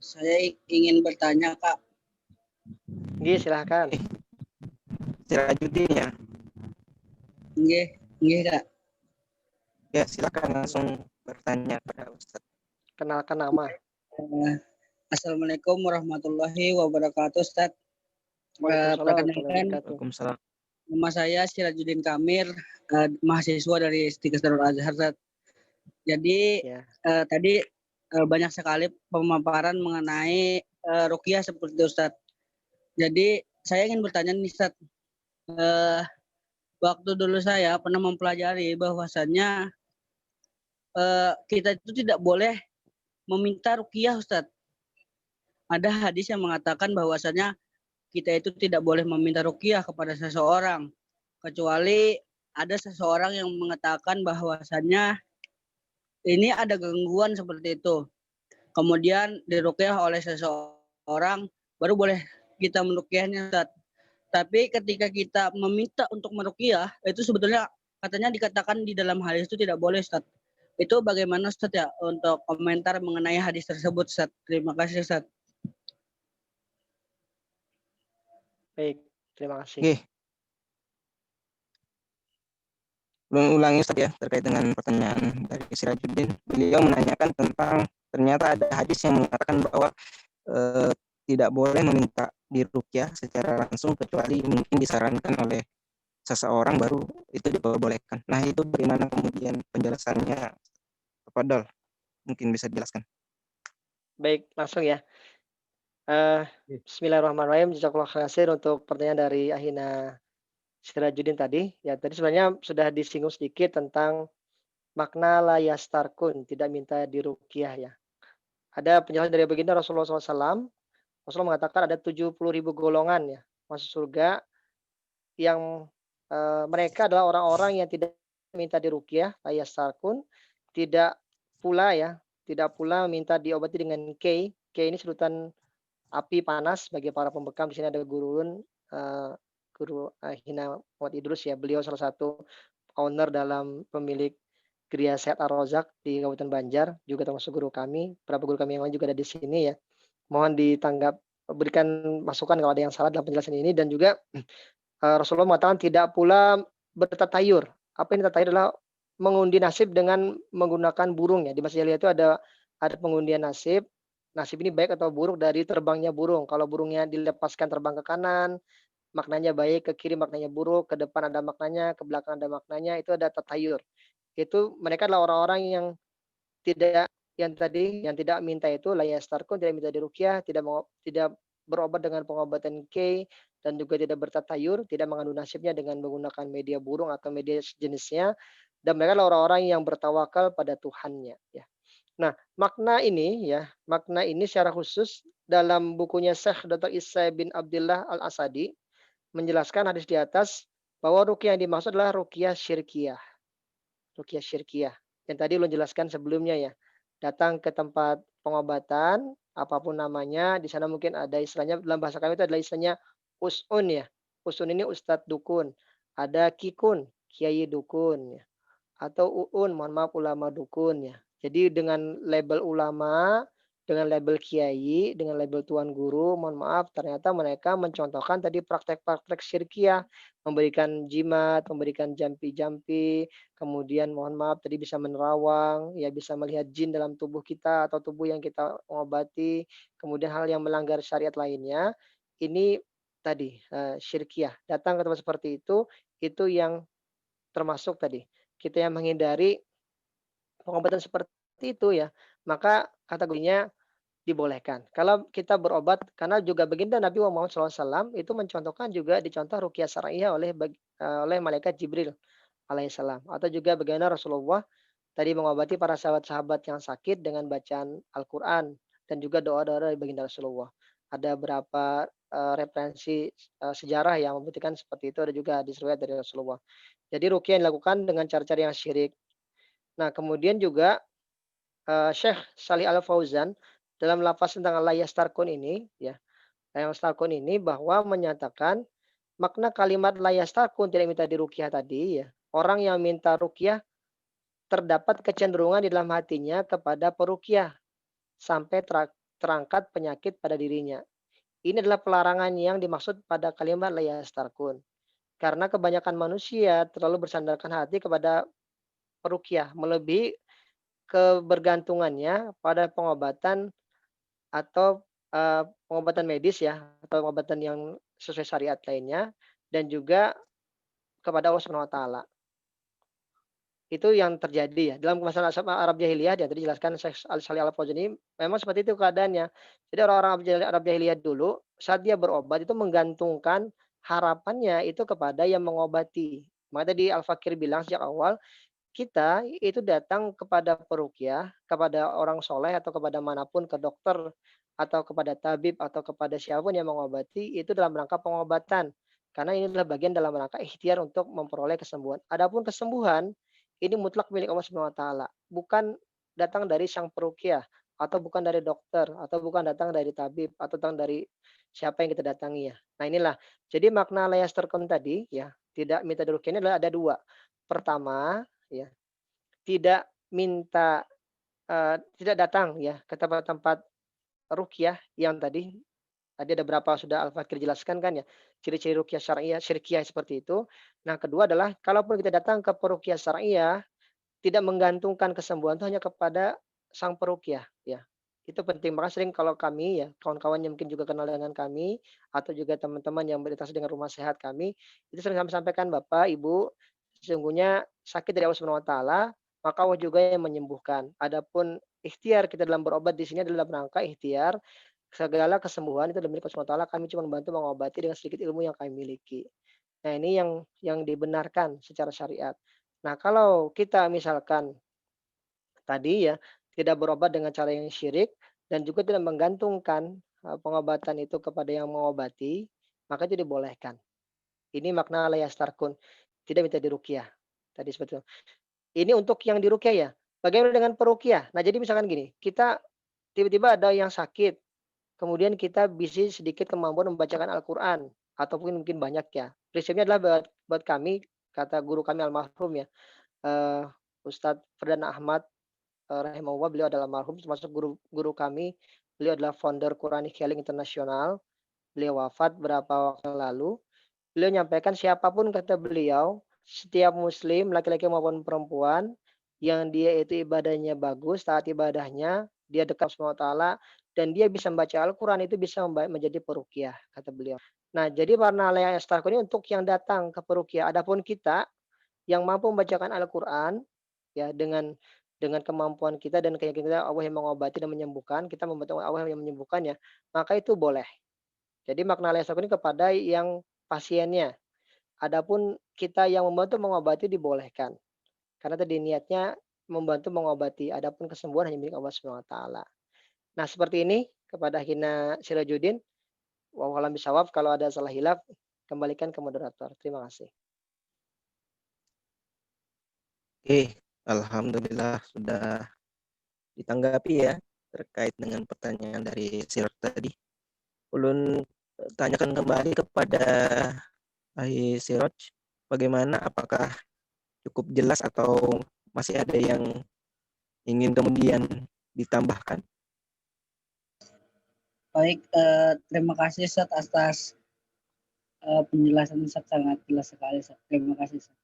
Saya ingin bertanya, Kak. Nggih, silahkan. Sirajuddin ya. Nggih, Kak. Ya, silakan langsung bertanya pada Ustadz. Kenalkan nama. Assalamualaikum warahmatullahi wabarakatuh, Ustadz. Waalaikumsalam. Waalaikumsalam. Nama saya Sirajuddin Kamir, mahasiswa dari Istikaz Darul Azhar, Ustadz. Jadi Ya. tadi banyak sekali pemaparan mengenai ruqyah seperti itu, Ustadz. Jadi saya ingin bertanya nih, Ustadz. Waktu dulu saya pernah mempelajari bahwasannya kita itu tidak boleh meminta ruqyah, Ustadz. Ada hadis yang mengatakan bahwasannya kita itu tidak boleh meminta ruqyah kepada seseorang, kecuali ada seseorang yang mengatakan bahwasannya ini ada gangguan seperti itu. Kemudian diruqyah oleh seseorang, baru boleh kita meruqyahnya, Ustaz. Tapi ketika kita meminta untuk meruqyah, itu sebetulnya katanya dikatakan di dalam hadis itu tidak boleh, Ustaz. Itu bagaimana, Ustaz, ya, untuk komentar mengenai hadis tersebut, Ustaz? Terima kasih, Ustaz. Baik, terima kasih. Oke. Ulangi Ustaz ya, terkait dengan pertanyaan dari Sirajuddin. Beliau menanyakan tentang ternyata ada hadis yang mengatakan bahwa tidak boleh meminta diruqyah secara langsung, kecuali mungkin disarankan oleh seseorang baru itu diperbolehkan. Nah, itu bagaimana kemudian penjelasannya? Tafadhol, mungkin bisa dijelaskan. Baik, langsung ya. Bismillahirrahmanirrahim. Jazakallahu khairan untuk pertanyaan dari Ahina Sirajuddin tadi. Ya, tadi sebenarnya sudah disinggung sedikit tentang makna la yastarkun, tidak minta diruqyah ya. Ada penjelasan dari baginda Rasulullah SAW. Rasulullah mengatakan ada 70.000 golongan ya masuk surga yang mereka adalah orang-orang yang tidak minta diruqyah, la yastarkun, tidak pula minta diobati dengan kei. Kei ini sedotan api panas bagi para pembekam. Di sini ada guru Hina Muhammad Idrus ya. Beliau salah satu owner dalam pemilik Gria Sehat Ar-Rozak di Kabupaten Banjar, juga termasuk guru kami. Beberapa guru kami yang lain juga ada di sini ya. Mohon berikan masukan kalau ada yang salah dalam penjelasan ini. Dan juga Rasulullah mengatakan tidak pula bertatayur. Apa ini tatayur? Adalah mengundi nasib dengan menggunakan burung ya. Di masa jahiliyah itu ada pengundian nasib. Nasib ini baik atau buruk dari terbangnya burung. Kalau burungnya dilepaskan terbang ke kanan, maknanya baik, ke kiri maknanya buruk, ke depan ada maknanya, ke belakang ada maknanya, itu ada tatayur. Itu mereka adalah orang-orang yang tidak minta itu la yastarkun, tidak minta diruqyah, tidak berobat dengan pengobatan kei, dan juga tidak bertatayur, tidak mengandung nasibnya dengan menggunakan media burung atau media sejenisnya, dan mereka adalah orang-orang yang bertawakal pada Tuhannya ya. Nah, makna ini secara khusus dalam bukunya Syekh Dr. Isa bin Abdullah Al-Asadi menjelaskan hadis di atas bahwa ruqyah yang dimaksud adalah ruqyah syirkiyah. Ruqyah syirkiyah. Yang tadi ulun jelaskan sebelumnya ya. datang ke tempat pengobatan, apapun namanya, di sana mungkin ada istilahnya dalam bahasa kami itu adalah istilahnya usun ya. Usun ini ustadz dukun, ada kikun, kiai dukun ya, atau uun, mohon maaf ulama dukun ya. Jadi dengan label ulama, dengan label kiai, dengan label tuan guru, mohon maaf ternyata mereka mencontohkan tadi praktek-praktek syirkiyah, memberikan jimat, memberikan jampi-jampi, kemudian mohon maaf tadi bisa menerawang, ya bisa melihat jin dalam tubuh kita atau tubuh yang kita obati, kemudian hal yang melanggar syariat lainnya, ini tadi syirkiyah. Datang ke tempat seperti itu yang termasuk tadi kita yang menghindari pengobatan seperti itu ya, maka kategorinya dibolehkan. Kalau kita berobat karena juga baginda Nabi Muhammad SAW itu mencontohkan juga dicontoh ruqyah syar'iyyah oleh malaikat Jibril alaihissalam atau juga bagaimana Rasulullah tadi mengobati para sahabat-sahabat yang sakit dengan bacaan Al-Qur'an dan juga doa-doa dari baginda Rasulullah. Ada beberapa referensi sejarah yang membuktikan seperti itu, ada juga hadis riwayat dari Rasulullah. Jadi ruqyah yang dilakukan dengan cara-cara yang syirik. Nah, kemudian juga Syekh Shalih Al Fauzan dalam lafaz tentang la yastarqun ini ya, la yastarqun ini bahwa menyatakan makna kalimat la yastarqun tidak minta diruqyah tadi ya. Orang yang minta ruqyah terdapat kecenderungan di dalam hatinya kepada peruqyah sampai terangkat penyakit pada dirinya. Ini adalah pelarangan yang dimaksud pada kalimat la yastarqun. Karena kebanyakan manusia terlalu bersandarkan hati kepada peruqyah, melebihi kebergantungannya pada pengobatan atau, pengobatan medis ya, atau pengobatan yang sesuai syariat lainnya, dan juga kepada Allah Subhanahu wa taala. Itu yang terjadi ya, dalam masalah Arab jahiliyah yang tadi dijelaskan Syekh Shalih Al Fauzan ini, memang seperti itu keadaannya. Jadi orang-orang Arab jahiliyah dulu, saat dia berobat itu menggantungkan harapannya itu kepada yang mengobati. Maka tadi Al-Fakir bilang sejak awal, kita itu datang kepada peruqyah, kepada orang soleh atau kepada manapun, ke dokter atau kepada tabib atau kepada siapapun yang mengobati itu dalam rangka pengobatan. Karena ini adalah bagian dalam rangka ikhtiar untuk memperoleh kesembuhan. Adapun kesembuhan ini mutlak milik Allah Subhanahu wa taala, bukan datang dari sang peruqyah atau bukan dari dokter atau bukan datang dari tabib atau datang dari siapa yang kita datangi ya. Nah inilah, jadi makna layas terkon tadi ya, tidak minta diruqyah ini adalah ada dua. Pertama, ya, tidak minta, tidak datang ya ke tempat-tempat ruqyah yang tadi ada berapa sudah Al-Fakir jelaskan kan ya, ciri-ciri ruqyah syar'iyyah syirkiyah seperti itu. Nah, kedua adalah kalaupun kita datang ke peruqyah syar'iyyah, tidak menggantungkan kesembuhan itu hanya kepada sang peruqyah ya. Itu penting, maka sering kalau kami ya, kawan-kawan yang mungkin juga kenal dengan kami atau juga teman-teman yang berinteraksi dengan rumah sehat kami, itu sering kami sampaikan, "Bapak, Ibu, sesungguhnya sakit dari Allah Subhanahu wa taala, maka Allah juga yang menyembuhkan. Adapun ikhtiar kita dalam berobat di sini adalah dalam rangka ikhtiar, segala kesembuhan itu adalah milik Allah Subhanahu wa taala, kami cuma membantu mengobati dengan sedikit ilmu yang kami miliki." Nah, ini yang dibenarkan secara syariat. Nah, kalau kita misalkan tadi ya, tidak berobat dengan cara yang syirik dan juga tidak menggantungkan, pengobatan itu kepada yang mengobati, maka itu dibolehkan. Ini makna la yastarqun, tidak minta diruqyah, tadi seperti itu. Ini untuk yang diruqyah ya. Bagaimana dengan peruqyah? Nah, jadi misalkan gini, kita tiba-tiba ada yang sakit, kemudian kita bisa sedikit kemampuan membacakan Al-Qur'an ataupun mungkin banyak ya. Prinsipnya adalah buat buat kami, kata guru kami almarhum ya, eee, Ustadz Firdan Ahmad, rahimahullah, beliau adalah almarhum termasuk guru guru kami. Beliau adalah founder Quranic Healing International. Beliau wafat beberapa waktu yang lalu. Beliau nyampaikan siapapun kata beliau, setiap muslim laki-laki maupun perempuan yang dia itu ibadahnya bagus, taat ibadahnya, dia dekat sama taala dan dia bisa membaca Al-Qur'an itu bisa menjadi peruqyah kata beliau. Nah, jadi warna layar ini untuk yang datang ke peruqyah. Adapun kita yang mampu membacakan Al-Qur'an ya dengan kemampuan kita dan keyakinan kita Allah yang mengobati dan menyembuhkan, kita membantu Allah yang menyembuhkannya, maka itu boleh. Jadi makna layar ini kepada yang pasiennya. Adapun kita yang membantu mengobati dibolehkan. Karena tadi niatnya membantu mengobati, adapun kesembuhan hanya milik Allah Subhanahu wa taala. Nah, seperti ini kepada Hina Sirajuddin, wallahu a'lam bishawab, kalau ada salah hilaf kembalikan ke moderator. Terima kasih. Oke, alhamdulillah sudah ditanggapi ya terkait dengan pertanyaan dari Sirot tadi. Ulun tanyakan kembali kepada Sirot, bagaimana, apakah cukup jelas atau masih ada yang ingin kemudian ditambahkan? Baik, terima kasih Ustaz atas penjelasan Ustaz, sangat jelas sekali Ustaz. Terima kasih Ustaz.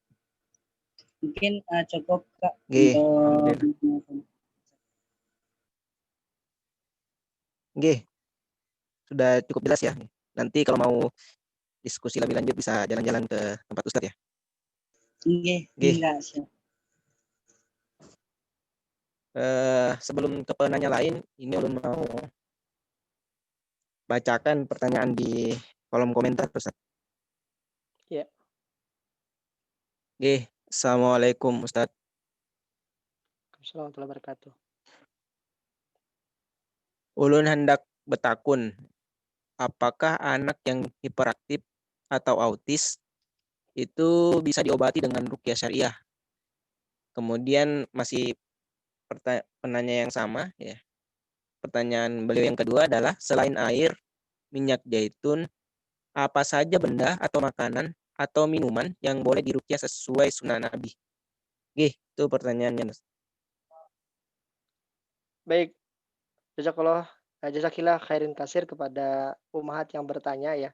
Mungkin cukup Kak Nggih, untuk alhamdulillah. Nggih, sudah cukup jelas ya. Nanti kalau mau diskusi lebih lanjut bisa jalan-jalan ke tempat Ustadz ya. Nggih, Nggih. enggak siap. Sebelum ke penanya lain, ini ulun mau bacakan pertanyaan di kolom komentar Ustaz. Ya. Nggih, Assalamualaikum Ustaz. Assalamualaikum warahmatullahi wabarakatuh. Ulun hendak betakun, apakah anak yang hiperaktif atau autis itu bisa diobati dengan ruqyah syariah? Kemudian masih penanya yang sama ya. Pertanyaan beliau yang kedua adalah, selain air, minyak zaitun, apa saja benda atau makanan atau minuman yang boleh diruqyah sesuai sunnah Nabi? Gih, itu pertanyaannya. Baik, jazakillah khairin kasir kepada Ummahat yang bertanya ya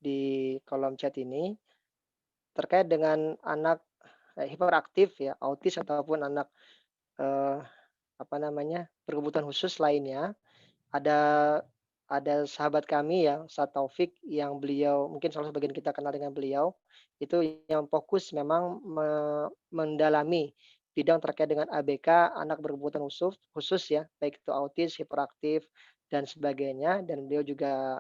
di kolom chat ini terkait dengan anak hiperaktif ya, autis ataupun anak eh, berkebutuhan khusus lainnya. Ada sahabat kami ya, Ustadz Taufik, yang beliau mungkin salah sebagian kita kenal dengan beliau, itu yang fokus memang mendalami bidang terkait dengan ABK, anak berkebutuhan khusus khusus ya, baik itu autis, hiperaktif dan sebagainya, dan beliau juga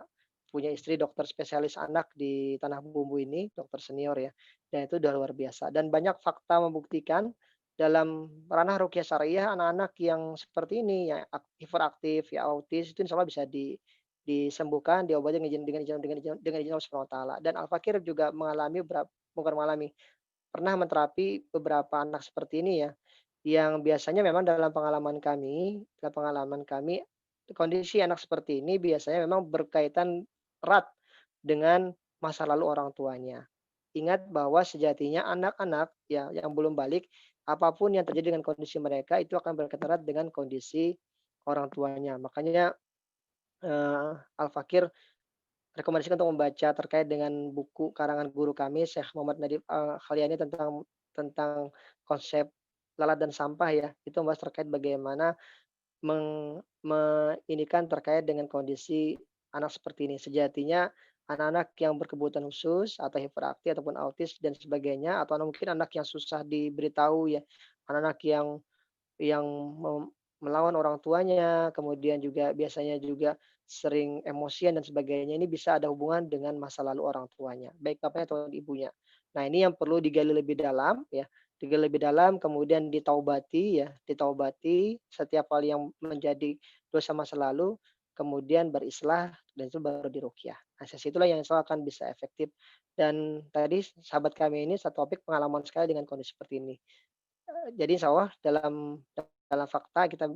punya istri dokter spesialis anak di Tanah Bumbu ini, dokter senior ya. Dan itu udah luar biasa dan banyak fakta membuktikan dalam ranah ruqyah syariah anak-anak yang seperti ini ya hiperaktif, ya autis itu insya Allah bisa disembuhkan, diobati dengan izin Allah Subhanahu wa taala. Dan Al-Fakir juga bukan mengalami, pernah menterapi beberapa anak seperti ini ya, yang biasanya memang dalam pengalaman kami kondisi anak seperti ini biasanya memang berkaitan erat dengan masa lalu orang tuanya. Ingat bahwa sejatinya anak-anak ya yang belum balik, apapun yang terjadi dengan kondisi mereka itu akan berkaitan erat dengan kondisi orang tuanya. Makanya Al-Fakir rekomendasikan untuk membaca terkait dengan buku karangan guru kami Syekh Muhammad Nadif Khalyani tentang konsep lalat dan sampah ya. Itu membahas terkait bagaimana terkait dengan kondisi anak seperti ini. Sejatinya anak-anak yang berkebutuhan khusus atau hiperaktif ataupun autis dan sebagainya, atau mungkin anak yang susah diberitahu ya, anak-anak yang melawan orang tuanya, kemudian juga biasanya juga sering emosian dan sebagainya, ini bisa ada hubungan dengan masa lalu orang tuanya, baik bapaknya atau ibunya. Nah, ini yang perlu digali lebih dalam ya, digali lebih dalam kemudian ditaubati setiap hal yang menjadi dosa masa lalu, kemudian berislah dan itu baru diruqyah. Nah, sesi itulah yang insya Allah akan bisa efektif. Dan tadi sahabat kami ini satu topik pengalaman sekali dengan kondisi seperti ini. Jadi insya Allah dalam fakta kita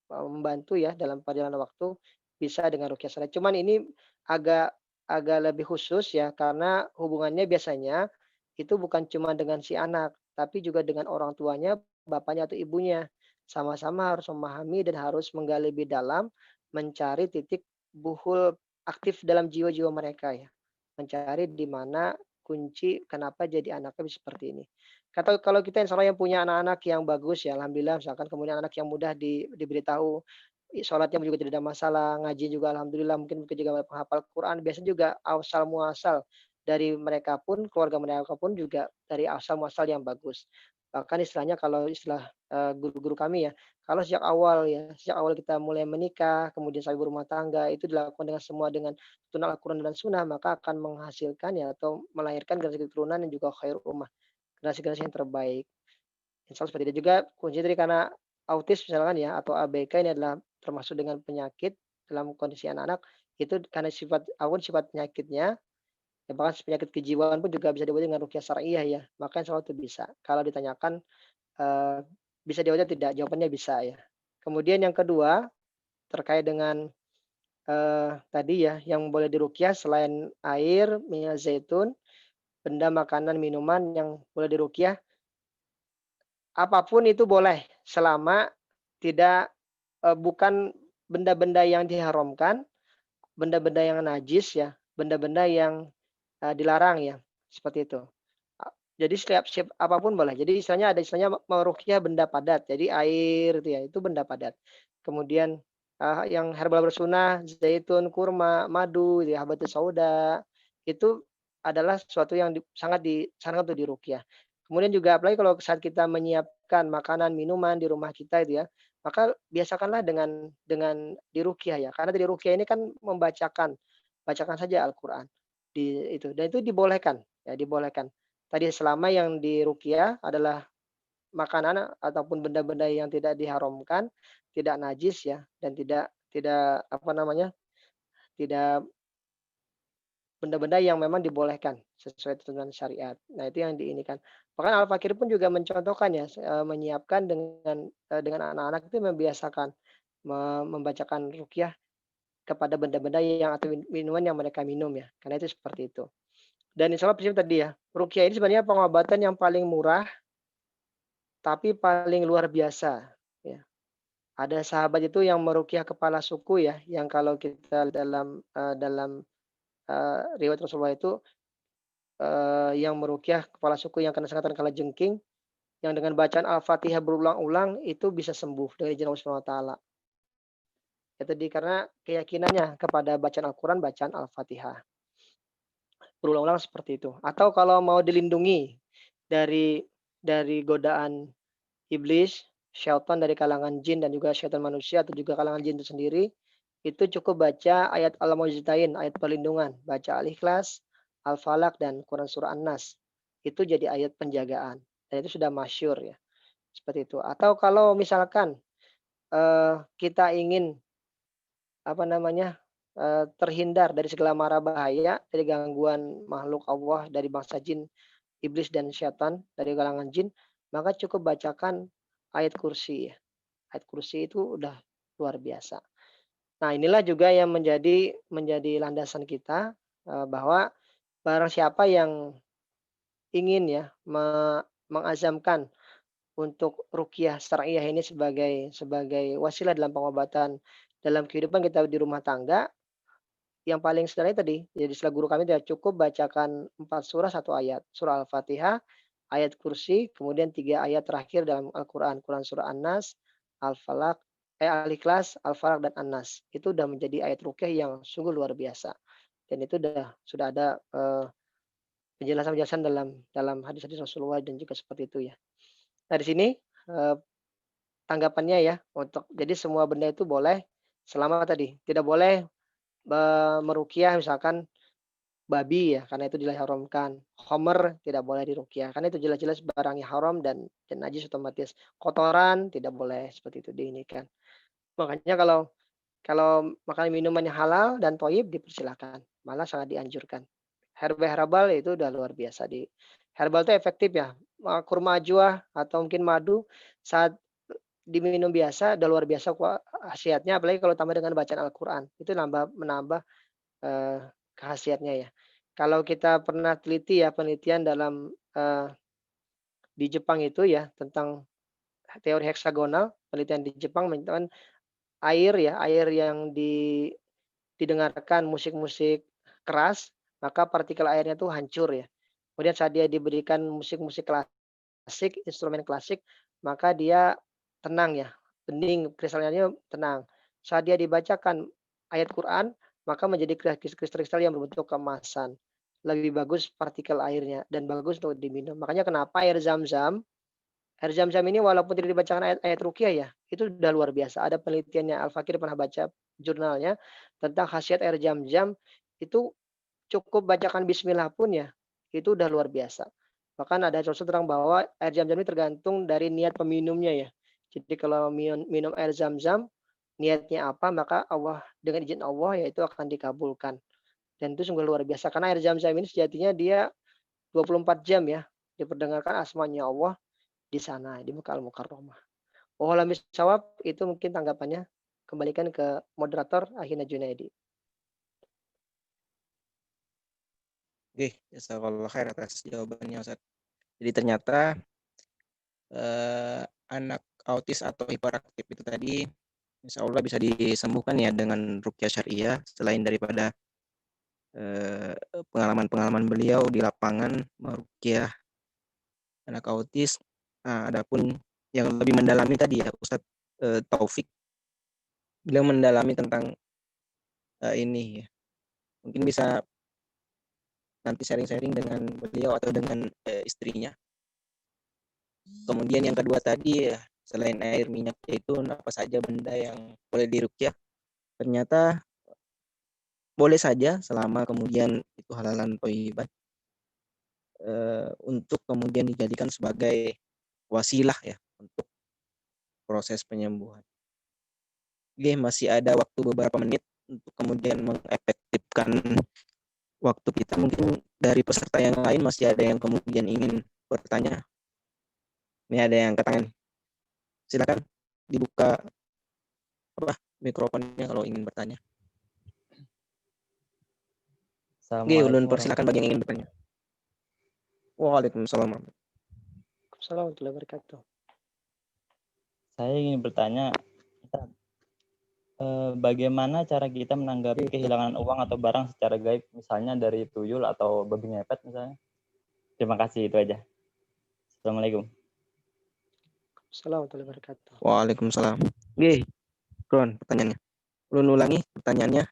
membantu ya dalam perjalanan waktu bisa dengan ruqyah syariah. Cuman ini agak agak lebih khusus ya karena hubungannya biasanya itu bukan cuma dengan si anak, tapi juga dengan orang tuanya, bapaknya atau ibunya. Sama-sama harus memahami dan harus menggali lebih dalam, mencari titik buhul aktif dalam jiwa-jiwa mereka ya. Mencari di mana kunci kenapa jadi anaknya bisa seperti ini. Kalau kita insya Allah yang punya anak-anak yang bagus ya, alhamdulillah misalkan kemudian anak yang mudah diberitahu, sholatnya juga tidak ada masalah, ngaji juga alhamdulillah, mungkin juga penghafal Quran, biasanya juga asal muasal dari mereka pun, keluarga mereka pun juga dari asal muasal yang bagus. Bahkan istilahnya kalau istilah guru-guru kami ya, kalau sejak awal kita mulai menikah, kemudian sampai berumah tangga, itu dilakukan dengan tuntunan Al-Quran dan Sunnah, maka akan menghasilkan ya atau melahirkan generasi keturunan yang juga khair ummah, generasi-generasi yang terbaik. Insya Allah seperti itu juga kunci dari karena autis misalkan ya atau ABK ini adalah termasuk dengan penyakit dalam kondisi anak-anak itu karena sifat penyakitnya ya bahkan penyakit kejiwaan pun juga bisa diobati dengan ruqyah syariah ya. Maka insya Allah itu bisa. Kalau ditanyakan bisa diobati tidak? Jawabannya bisa ya. Kemudian yang kedua terkait dengan tadi ya yang boleh diruqyah selain air, minyak zaitun, benda makanan, minuman yang boleh diruqyah, apapun itu boleh selama tidak bukan benda-benda yang diharamkan, benda-benda yang najis ya, benda-benda yang dilarang ya, seperti itu. Jadi setiap apapun boleh. Jadi istilahnya ada istilahnya meruqyah benda padat. Jadi air itu ya, itu benda padat. Kemudian yang herbal bersunah, zaitun, kurma, madu, ya, habatus sauda, itu adalah sesuatu yang sangat disarankan untuk diruqyah. Kemudian juga apalagi kalau saat kita menyiapkan makanan, minuman di rumah kita itu ya, maka biasakanlah dengan diruqyah ya. Karena di ruqyah ini kan bacakan saja Al-Qur'an di itu dan itu dibolehkan ya, dibolehkan. Tadi selama yang diruqyah adalah makanan ataupun benda-benda yang tidak diharamkan, tidak najis ya, dan tidak tidak apa namanya, tidak benda-benda yang memang dibolehkan sesuai tuntunan syariat. Nah, itu yang diinikan. Bahkan Al-Fakir pun juga mencontohkan ya, menyiapkan dengan anak-anak itu membiasakan membacakan ruqyah kepada benda-benda yang atau minuman yang mereka minum ya, karena itu seperti itu. Dan insya Allah prinsip tadi ya, ruqyah ini sebenarnya pengobatan yang paling murah, tapi paling luar biasa ya. Ada sahabat itu yang meruqyah kepala suku ya, yang kalau kita dalam riwayat Rasulullah itu yang meruqyah kepala suku yang sangat kalajengking, yang dengan bacaan Al-Fatihah berulang-ulang itu bisa sembuh dengan izin Allah Subhanahu wa taala. Ya tadi karena keyakinannya kepada bacaan Al-Qur'an, bacaan Al-Fatihah. Berulang-ulang seperti itu. Atau kalau mau dilindungi dari godaan iblis, syaitan dari kalangan jin dan juga syaitan manusia atau juga kalangan jin itu sendiri, itu cukup baca ayat Al-Mu'awwidzatain, ayat perlindungan, baca Al-Ikhlas, Al-Falaq dan Quran surah An-Nas. Itu jadi ayat penjagaan. Dan itu sudah masyhur ya. Seperti itu. Atau kalau misalkan kita ingin apa namanya? Terhindar dari segala mara bahaya, dari gangguan makhluk Allah dari bangsa jin, iblis dan syaitan dari kalangan jin, maka cukup bacakan ayat kursi ya. Ayat kursi itu udah luar biasa. Nah, inilah juga yang menjadi landasan kita bahwa barang siapa yang ingin ya mengazamkan untuk ruqyah syar'iyyah ini sebagai wasilah dalam pengobatan dalam kehidupan kita di rumah tangga, yang paling sederhana tadi, jadi istilah guru kami tidak cukup bacakan 4 surah 1 ayat. Surah Al-Fatihah, ayat kursi, kemudian 3 ayat terakhir dalam Al-Qur'an. Quran surah An-Nas, Al-Falaq, Al-Ikhlas, Al-Falaq dan An-Nas. Itu sudah menjadi ayat ruqyah yang sungguh luar biasa. Dan itu sudah ada penjelasan-penjelasan dalam hadis-hadis Rasulullah dan juga seperti itu ya. Nah, di sini tanggapannya ya jadi semua benda itu boleh selama tadi tidak boleh meruqyah misalkan babi ya, karena itu diharamkan. Khamr tidak boleh diruqyah, karena itu jelas-jelas barang yang haram dan najis otomatis. Kotoran tidak boleh seperti itu diinikan. Makanya kalau makan minuman yang halal dan thayyib dipersilakan, malah sangat dianjurkan. Herbal itu udah luar biasa herbal itu efektif ya. Kurma ajwa atau mungkin madu saat diminum biasa udah luar biasa khasiatnya, apalagi kalau tambah dengan bacaan Al-Qur'an. Itu menambah khasiatnya ya. Kalau kita pernah teliti ya penelitian dalam di Jepang itu ya tentang teori heksagonal, penelitian di Jepang menyatakan air yang didengarkan musik-musik keras, maka partikel airnya tuh hancur ya. Kemudian saat dia diberikan musik-musik klasik, instrumen klasik, maka dia tenang ya, bening, kristalnya tenang. Saat dia dibacakan ayat Quran, maka menjadi kristal-kristal yang berbentuk keemasan. Lebih bagus partikel airnya dan bagus untuk diminum. Makanya kenapa air Zam-Zam ini walaupun tidak dibacakan ayat-ayat ruqyah ya, itu sudah luar biasa. Ada penelitiannya, Al-Fakir pernah baca jurnalnya tentang khasiat air Zam-Zam itu cukup bacakan bismillah pun ya, itu udah luar biasa. Bahkan ada contoh terang bahwa air Zam-Zam ini tergantung dari niat peminumnya ya. Jadi kalau minum air Zam-Zam, niatnya apa, maka Allah dengan izin Allah ya itu akan dikabulkan. Dan itu sungguh luar biasa karena air Zam-Zam ini sejatinya dia 24 jam ya diperdengarkan asmanya Allah di sana di Mekah Al-Mukarramah. Wallahu shawab, itu mungkin tanggapannya. Kembalikan ke moderator Akhina Junaidi. Oke, jazakallah khair atas jawabannya Ustaz. Jadi ternyata anak autis atau hiperaktif itu tadi insya Allah bisa disembuhkan ya dengan ruqyah syariah, selain daripada pengalaman-pengalaman beliau di lapangan meruqyah anak autis. Nah, adapun yang lebih mendalami tadi ya Ustadz Taufik, beliau mendalami tentang ini ya. Mungkin bisa nanti sharing-sharing dengan beliau atau dengan istrinya. Kemudian yang kedua tadi ya, selain air minyak itu apa saja benda yang boleh diruqyah? Ternyata boleh saja selama kemudian itu halalan thayyiban, untuk kemudian dijadikan sebagai wasilah ya untuk proses penyembuhan. Oke, masih ada waktu beberapa menit untuk kemudian mengefektifkan waktu kita. Mungkin dari peserta yang lain masih ada yang kemudian ingin bertanya. Ini ada yang angkat tangan. Silakan dibuka mikrofonnya kalau ingin bertanya. Oke, ulun persilakan bagi yang ingin bertanya. Waalaikumsalam. Assalamualaikum warahmatullahi wabarakatuh. Saya ingin bertanya, bagaimana cara kita menanggapi kehilangan uang atau barang secara gaib, misalnya dari tuyul atau babi ngepet misalnya. Terima kasih, itu aja. Assalamualaikum. Assalamualaikum warahmatullahi wabarakatuh. Waalaikumsalam. Oke, Ron, pertanyaannya. Ulun ulangi pertanyaannya.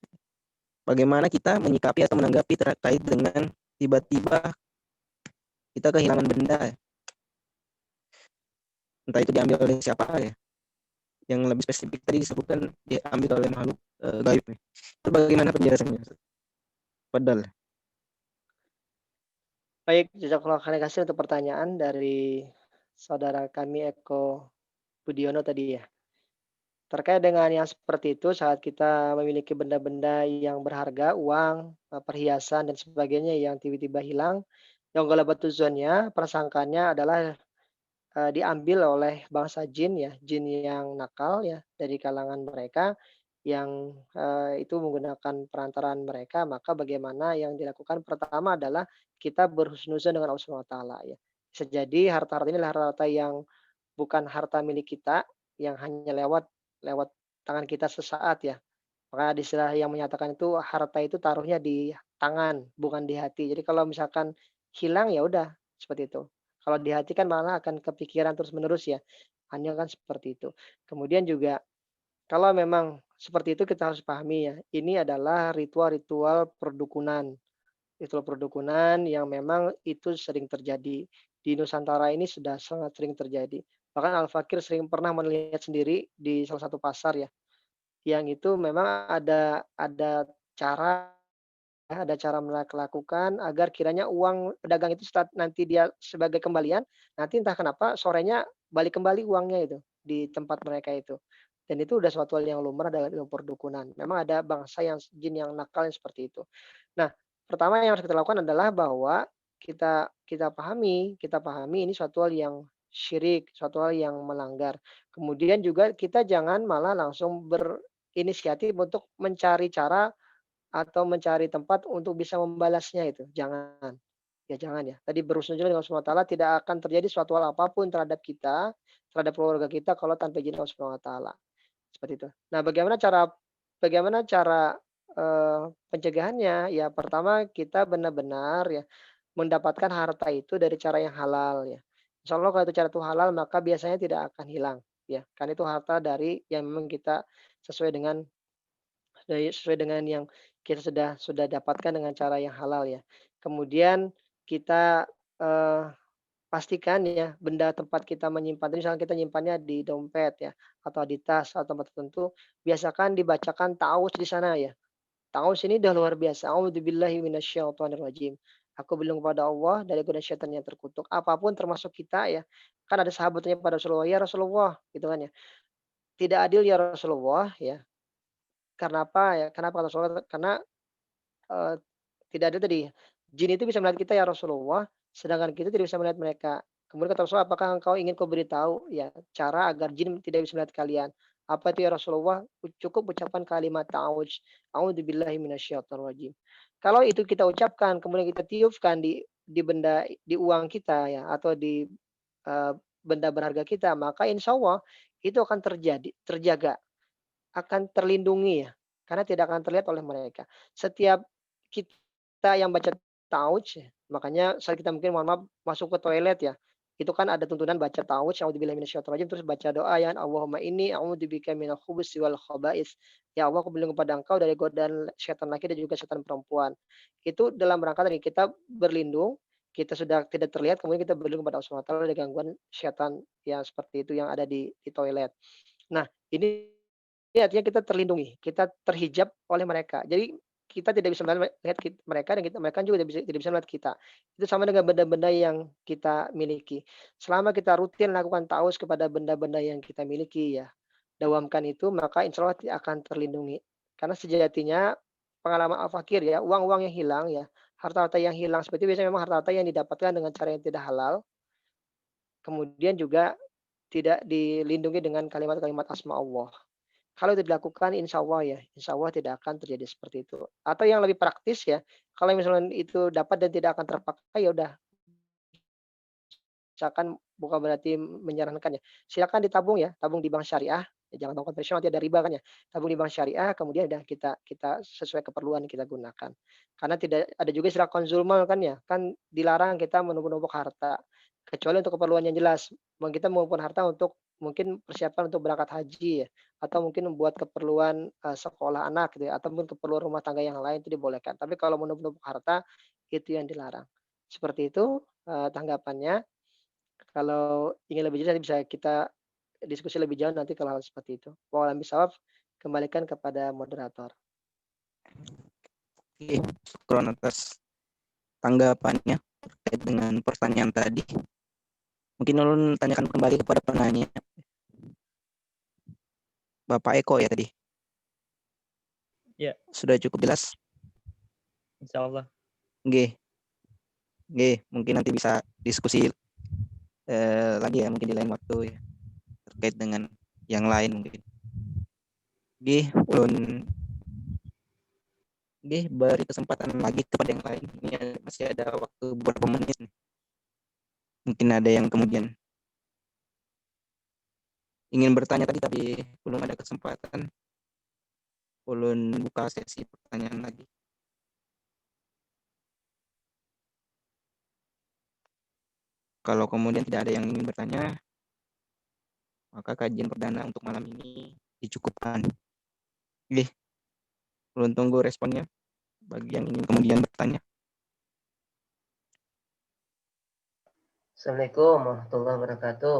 Bagaimana kita menyikapi atau menanggapi terkait dengan tiba-tiba kita kehilangan benda, entah itu diambil oleh siapa ya. Yang lebih spesifik tadi disebutkan diambil oleh makhluk gaib. Itu bagaimana penjelasannya? Padahal. Baik, jazakallah khairan untuk pertanyaan dari saudara kami Eko Budiono tadi ya. Terkait dengan yang seperti itu, saat kita memiliki benda-benda yang berharga, uang, perhiasan dan sebagainya yang tiba-tiba hilang, yang ghalabatuzonnya, persangkanya adalah diambil oleh bangsa jin ya, jin yang nakal ya dari kalangan mereka yang itu menggunakan perantaraan mereka, maka bagaimana yang dilakukan pertama adalah kita berhusnuzon dengan Allah Subhanahu wa taala ya. Bisa jadi harta-harta ini adalah harta-harta yang bukan harta milik kita yang hanya lewat lewat tangan kita sesaat ya. Maka ada istilah yang menyatakan itu harta itu taruhnya di tangan bukan di hati. Jadi kalau misalkan hilang ya udah seperti itu. Kalau di hati kan malah akan kepikiran terus-menerus ya. Hanya kan seperti itu. Kemudian juga kalau memang seperti itu kita harus pahami ya. Ini adalah ritual-ritual perdukunan. Ritual perdukunan yang memang itu sering terjadi. Di Nusantara ini sudah sangat sering terjadi. Bahkan Al-Fakir sering pernah melihat sendiri di salah satu pasar ya, yang itu memang ada cara ada cara melakukan agar kiranya uang pedagang itu saat nanti dia sebagai kembalian, nanti entah kenapa sorenya balik kembali uangnya itu di tempat mereka itu. Dan itu udah suatu hal yang lumrah dalam ilmu perdukunan. Memang ada bangsa yang jin yang nakal yang seperti itu. Nah, pertama yang harus kita lakukan adalah bahwa kita kita pahami ini suatu hal yang syirik, suatu hal yang melanggar. Kemudian juga kita jangan malah langsung berinisiatif untuk mencari cara atau mencari tempat untuk bisa membalasnya itu, jangan. Ya jangan ya. Tadi berurusan dengan Allah Subhanahu wa taala tidak akan terjadi suatu hal apapun terhadap kita, terhadap keluarga kita kalau tanpa izin Allah Subhanahu wa taala. Seperti itu. Nah, bagaimana cara pencegahannya? Ya pertama kita benar-benar ya mendapatkan harta itu dari cara yang halal ya. Insya Allah kalau itu cara itu halal maka biasanya tidak akan hilang ya. Kan itu harta dari yang memang kita sesuai dengan sesuai dengan yang kita sudah dapatkan dengan cara yang halal ya. Kemudian kita, pastikan ya benda tempat kita menyimpan misalnya kita nyimpannya di dompet ya, atau di tas atau tempat tertentu, biasakan dibacakan ta'awudz di sana ya. Ta'awudz ini udah luar biasa, "A'udzubillahi minasyaitonirrajim." Aku berlindung kepada Allah dari godaan syaitan yang terkutuk. Apapun termasuk kita ya, kan ada sahabatnya pada Rasulullah, "Ya Rasulullah," gitu kan ya, "tidak adil ya Rasulullah," ya. Karena apa ya, kenapa kata Rasulullah? Karena, eee, tidak ada tadi, jin itu bisa melihat kita ya Rasulullah, sedangkan kita tidak bisa melihat mereka. Kemudian kata Rasulullah, "Apakah engkau ingin ku beritahu ya cara agar jin tidak bisa melihat kalian?" "Apa itu ya Rasulullah?" "Cukup ucapan kalimat ta'awudz, a'udzubillahi minasyaitonirrajim." Kalau itu kita ucapkan, kemudian kita tiupkan di benda di uang kita ya atau di, eee, benda berharga kita, maka insya Allah itu akan terjaga, akan terlindungi ya, karena tidak akan terlihat oleh mereka. Setiap kita yang baca ta'awudz ya, makanya saat kita mungkin mohon maaf masuk ke toilet ya, itu kan ada tuntunan baca ta'awudz, a'udzubillahi minasyaitonirrajim, terus baca doa ya, Allahumma inni a'udzubika minal khubuthi wal khaba'its. Ya Allah, aku berlindung kepada Engau dari godaan setan laki dan juga setan perempuan. Itu dalam rangka tadi kita berlindung, kita sudah tidak terlihat, kemudian kita berlindung kepada Allah Subhanahu wa taala dari gangguan setan yang seperti itu yang ada di toilet. Nah, ini artinya kita terlindungi, kita terhijab oleh mereka. Jadi kita tidak bisa melihat mereka dan mereka juga tidak bisa melihat kita. Itu sama dengan benda-benda yang kita miliki. Selama kita rutin lakukan taus kepada benda-benda yang kita miliki ya, dawamkan itu maka insya Allah akan terlindungi. Karena sejatinya pengalaman al-fakir ya, uang-uang yang hilang ya, harta-harta yang hilang seperti itu biasanya memang harta-harta yang didapatkan dengan cara yang tidak halal, kemudian juga tidak dilindungi dengan kalimat-kalimat asma Allah. Kalau itu dilakukan insya Allah tidak akan terjadi seperti itu. Atau yang lebih praktis ya, kalau misalnya itu dapat dan tidak akan terpakai, ya udah, misalkan bukan berarti menyarankan ya, silakan ditabung ya, tabung di bank syariah, ya jangan bank konvensional nanti ada riba kan ya. Tabung di bank syariah kemudian udah kita kita sesuai keperluan kita gunakan. Karena tidak ada juga istilah konsumer kan ya, kan dilarang kita menumpuk-numpuk harta. Kecuali untuk keperluan yang jelas. Kita mengumpulkan harta untuk mungkin persiapan untuk berangkat haji ya, atau mungkin membuat keperluan, sekolah anak gitu ya, atau mungkin keperluan rumah tangga yang lain itu dibolehkan. Tapi kalau menumpuk-numpuk harta, itu yang dilarang. Seperti itu, tanggapannya. Kalau ingin lebih jelas bisa kita diskusi lebih jauh nanti kalau hal seperti itu. Wallahu a'lam kembalikan kepada moderator. Oke, syukron atas tanggapannya terkait dengan pertanyaan tadi. Mungkin ulun tanyakan kembali kepada penanya, Bapak Eko ya tadi. Ya. Sudah cukup jelas? Insya Allah. Oke. Mungkin nanti bisa diskusi lagi ya, mungkin di lain waktu ya, terkait dengan yang lain mungkin. Ulun beri kesempatan lagi kepada yang lain. Ini masih ada waktu beberapa menit nih. Mungkin ada yang kemudian ingin bertanya tadi tapi belum ada kesempatan. Ulun buka sesi pertanyaan lagi. Kalau kemudian tidak ada yang ingin bertanya, maka kajian perdana untuk malam ini dicukupkan. Ulun tunggu responnya bagi yang ingin kemudian bertanya. Assalamualaikum warahmatullahi wabarakatuh.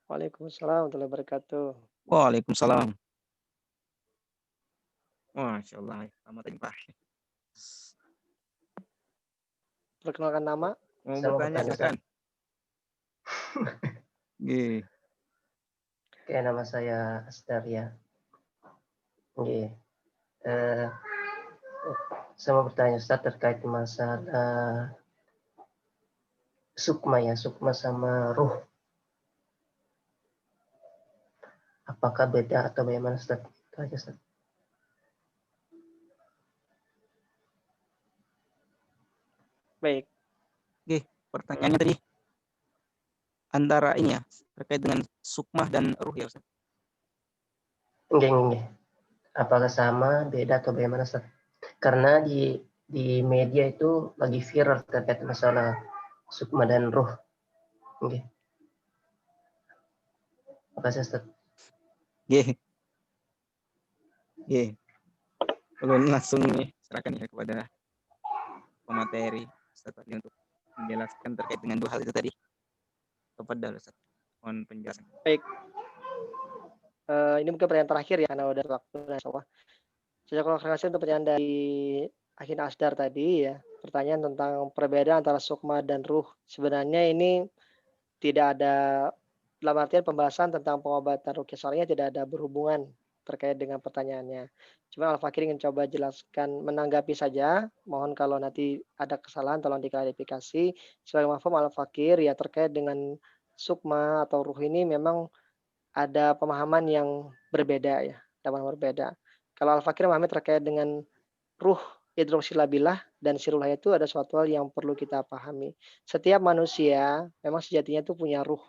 Waalaikumsalam warahmatullahi wabarakatuh. Waalaikumsalam. Masya Allah, selamat pagi. Perkenalkan nama. Mau Saya mau bertanya bertanya, silakan. Oke, nama saya Asdar ya. Saya mau bertanya Ustaz terkait masalah sukma sama ruh. Apakah beda atau bagaimana Ustaz? Itu aja Ustaz. Baik. Pertanyaannya tadi antara ini ya, terkait dengan sukmah dan ruh ya Ustaz. Enggak. Apakah sama, beda atau bagaimana Ustaz? Karena di media itu lagi viral terkait masalah sukma dan ruh. Oke. Makasih Ustaz. Ulun langsung serahkan ya kepada pemateri Ustaz tadi untuk menjelaskan terkait dengan dua hal itu tadi. Kepada Ustaz, mohon penjelasan. Baik. Ini mungkin pertanyaan terakhir ya karena udah waktu insyaallah. Saya klarifikasi untuk pertanyaan dari Akhin Asdar tadi ya. Pertanyaan tentang perbedaan antara sukma dan ruh. Sebenarnya ini tidak ada dalam artian pembahasan tentang pengobatan ruqyah syar'iyyah tidak ada berhubungan terkait dengan pertanyaannya. Cuma Al-Fakir ingin coba jelaskan, menanggapi saja. Mohon kalau nanti ada kesalahan tolong diklarifikasi. Sebagai mafhum Al-Fakir ya terkait dengan sukma atau ruh ini memang ada pemahaman yang berbeda ya, berbeda. Kalau Al-Fakir memahami terkait dengan ruh hidroksilabilah dan sirul hayat itu ada suatu hal yang perlu kita pahami. Setiap manusia memang sejatinya itu punya ruh,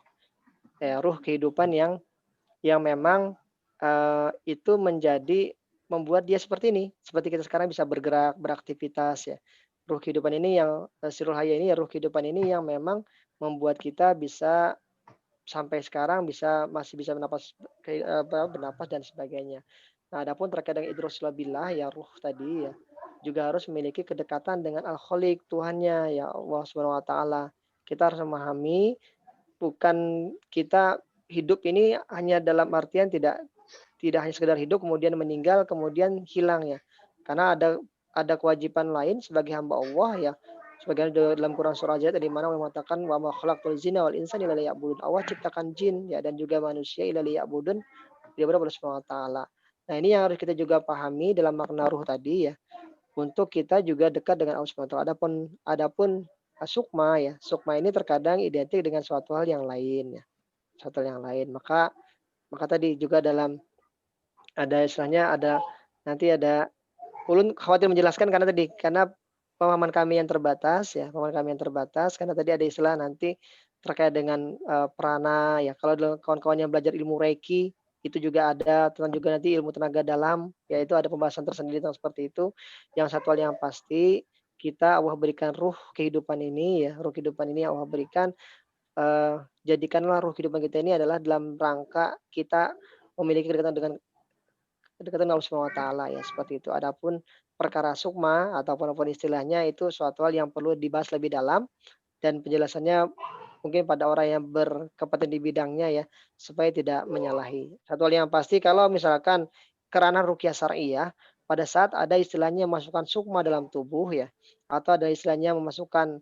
ruh kehidupan yang memang itu membuat dia seperti ini, seperti kita sekarang bisa bergerak, beraktivitas ya. Ruh kehidupan ini yang sirul hayat ini ya ruh kehidupan ini yang memang membuat kita bisa sampai sekarang masih bisa bernapas dan sebagainya. Nah, adapun terkait dengan idrosillah ya ruh tadi ya juga harus memiliki kedekatan dengan Al-Khaliq, Tuhannya ya Allah Subhanahu wa taala. Kita harus memahami bukan kita hidup ini hanya dalam artian tidak hanya sekedar hidup kemudian meninggal kemudian hilang ya. Karena ada kewajiban lain sebagai hamba Allah ya. Sebagian dalam Quran surah Al-Jad di mana Allah mengatakan wa ma khalaqtul jinna wal insana illa liya'budun. Allah ciptakan jin ya dan juga manusia illa liya'budun daripada Allah Subhanahu wa taala. Nah, ini yang harus kita juga pahami dalam makna ruh tadi ya. Untuk kita juga dekat dengan Allah Subhanahu wa taala. Adapun sukma ya. Sukma ini terkadang identik dengan suatu hal yang lain ya. Suatu hal yang lain. Maka tadi juga dalam ada istilahnya nanti ada ulun khawatir menjelaskan karena pemahaman kami yang terbatas ya, karena tadi ada istilah nanti terkait dengan prana ya. Kalau kawan-kawan yang belajar ilmu Reiki itu juga ada tentang juga nanti ilmu tenaga dalam, yaitu ada pembahasan tersendiri tentang seperti itu. Yang satu hal yang pasti kita Allah berikan ruh kehidupan ini ya, ruh kehidupan ini Allah berikan jadikanlah ruh kehidupan kita ini adalah dalam rangka kita memiliki kedekatan Allah Subhanahu wa taala ya seperti itu. Adapun perkara sukma ataupun istilahnya itu suatu hal yang perlu dibahas lebih dalam dan penjelasannya mungkin pada orang yang berkompetensi di bidangnya ya supaya tidak menyalahi. Satu hal yang pasti kalau misalkan kerana ruqyah syar'iyyah pada saat ada istilahnya memasukkan sukma dalam tubuh ya atau ada istilahnya memasukkan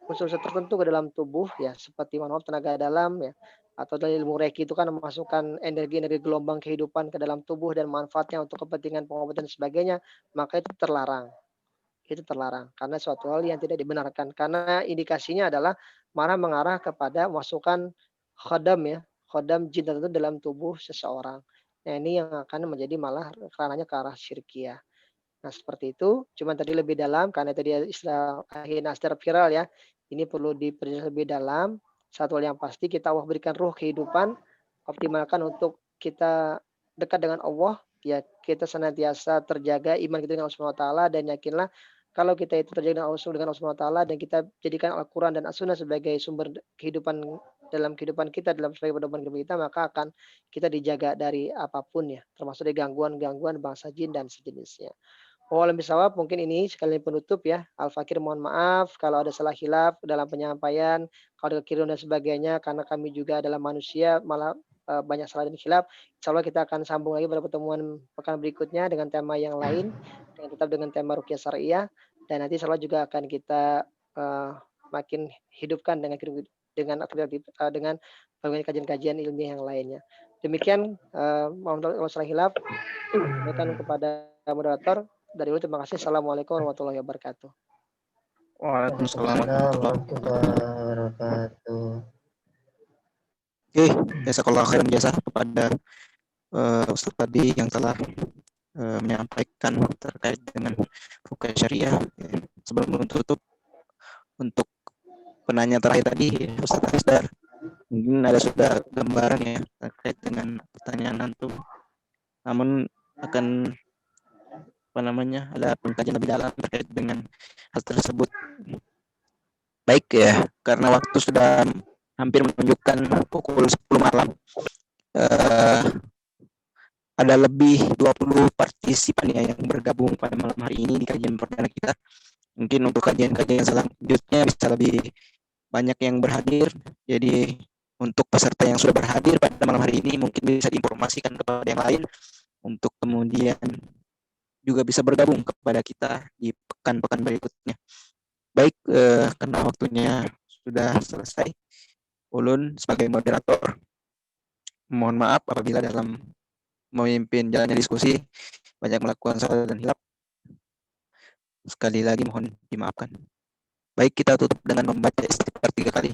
unsur-unsur tertentu ke dalam tubuh ya seperti tenaga dalam ya atau dari ilmu Reiki itu kan memasukkan energi-energi gelombang kehidupan ke dalam tubuh dan manfaatnya untuk kepentingan pengobatan dan sebagainya, maka itu terlarang. Itu terlarang karena suatu hal yang tidak dibenarkan karena indikasinya adalah malah mengarah kepada masukan khodam jin tertentu dalam tubuh seseorang. Nah, ini yang akan menjadi malah ranahnya ke arah syirkiyah. Nah, seperti itu. Cuma tadi lebih dalam karena tadi istilah nasdar viral ya. Ini perlu diperjelas lebih dalam. Satu hal yang pasti kita Allah berikan ruh kehidupan, optimalkan untuk kita dekat dengan Allah, ya kita senantiasa terjaga iman kita dengan Allah Subhanahu wa taala dan yakinlah kalau kita itu terjaga dengan Allah Subhanahu wa taala dan kita jadikan Al-Qur'an dan As-Sunnah sebagai sumber kehidupan dalam kehidupan kita dalam sebagai pedoman kehidupan kita maka akan kita dijaga dari apapun ya, termasuk dari gangguan-gangguan bangsa jin dan sejenisnya. Wallahualam bishawab, mungkin ini sekali penutup ya. Al-Fakir mohon maaf kalau ada salah khilaf dalam penyampaian, kalau ada kekeliruan dan sebagainya karena kami juga adalah manusia malah banyak salah dan khilaf. Insyaallah kita akan sambung lagi pada pertemuan pekan berikutnya dengan tema yang lain dan tetap dengan tema ruqyah syariah dan nanti insyaallah juga akan kita makin hidupkan dengan berbagai kajian-kajian ilmiah yang lainnya. Demikian mohon maaf salah khilaf. Sampaikan kepada moderator. Dari dulu terima kasih. Assalamualaikum warahmatullahi wabarakatuh. Waalaikumsalam warahmatullahi wabarakatuh. Oke, jazakallahu khairan jasa kepada Ustaz tadi yang telah menyampaikan terkait dengan ruqyah syariah. Sebelum menutup untuk penanya terakhir tadi Ustaz Hasdar, mungkin ada sudah gambaran ya terkait dengan pertanyaan antum. Namun akan ada pengkajian lebih dalam terkait dengan hal tersebut. Baik ya, karena waktu sudah hampir menunjukkan pukul 10 malam. Ada lebih 20 partisipan ya yang bergabung pada malam hari ini di kajian perdana kita. Mungkin untuk kajian-kajian selanjutnya bisa lebih banyak yang berhadir. Jadi untuk peserta yang sudah berhadir pada malam hari ini mungkin bisa diinformasikan kepada yang lain untuk kemudian juga bisa bergabung kepada kita di pekan-pekan berikutnya. Baik, karena waktunya sudah selesai, Ulun sebagai moderator mohon maaf apabila dalam memimpin jalannya diskusi, banyak melakukan salah dan hilaf. Sekali lagi mohon dimaafkan. Baik, kita tutup dengan membaca istighfar 3 kali.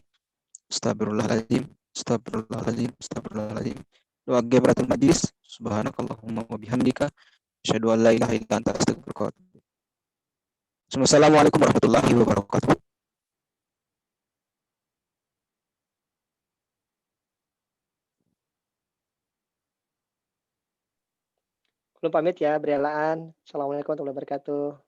Astagfirullahaladzim, astagfirullahaladzim, astagfirullahaladzim. Doa gebaratul majlis. Subhanakallahumma wa bihamdika. Asyhadu an la ilaha illa anta astaghfiruka wa atubu ilaik. Assalamualaikum warahmatullahi wabarakatuh. Belum pamit ya, berelaan. Assalamualaikum warahmatullahi wabarakatuh.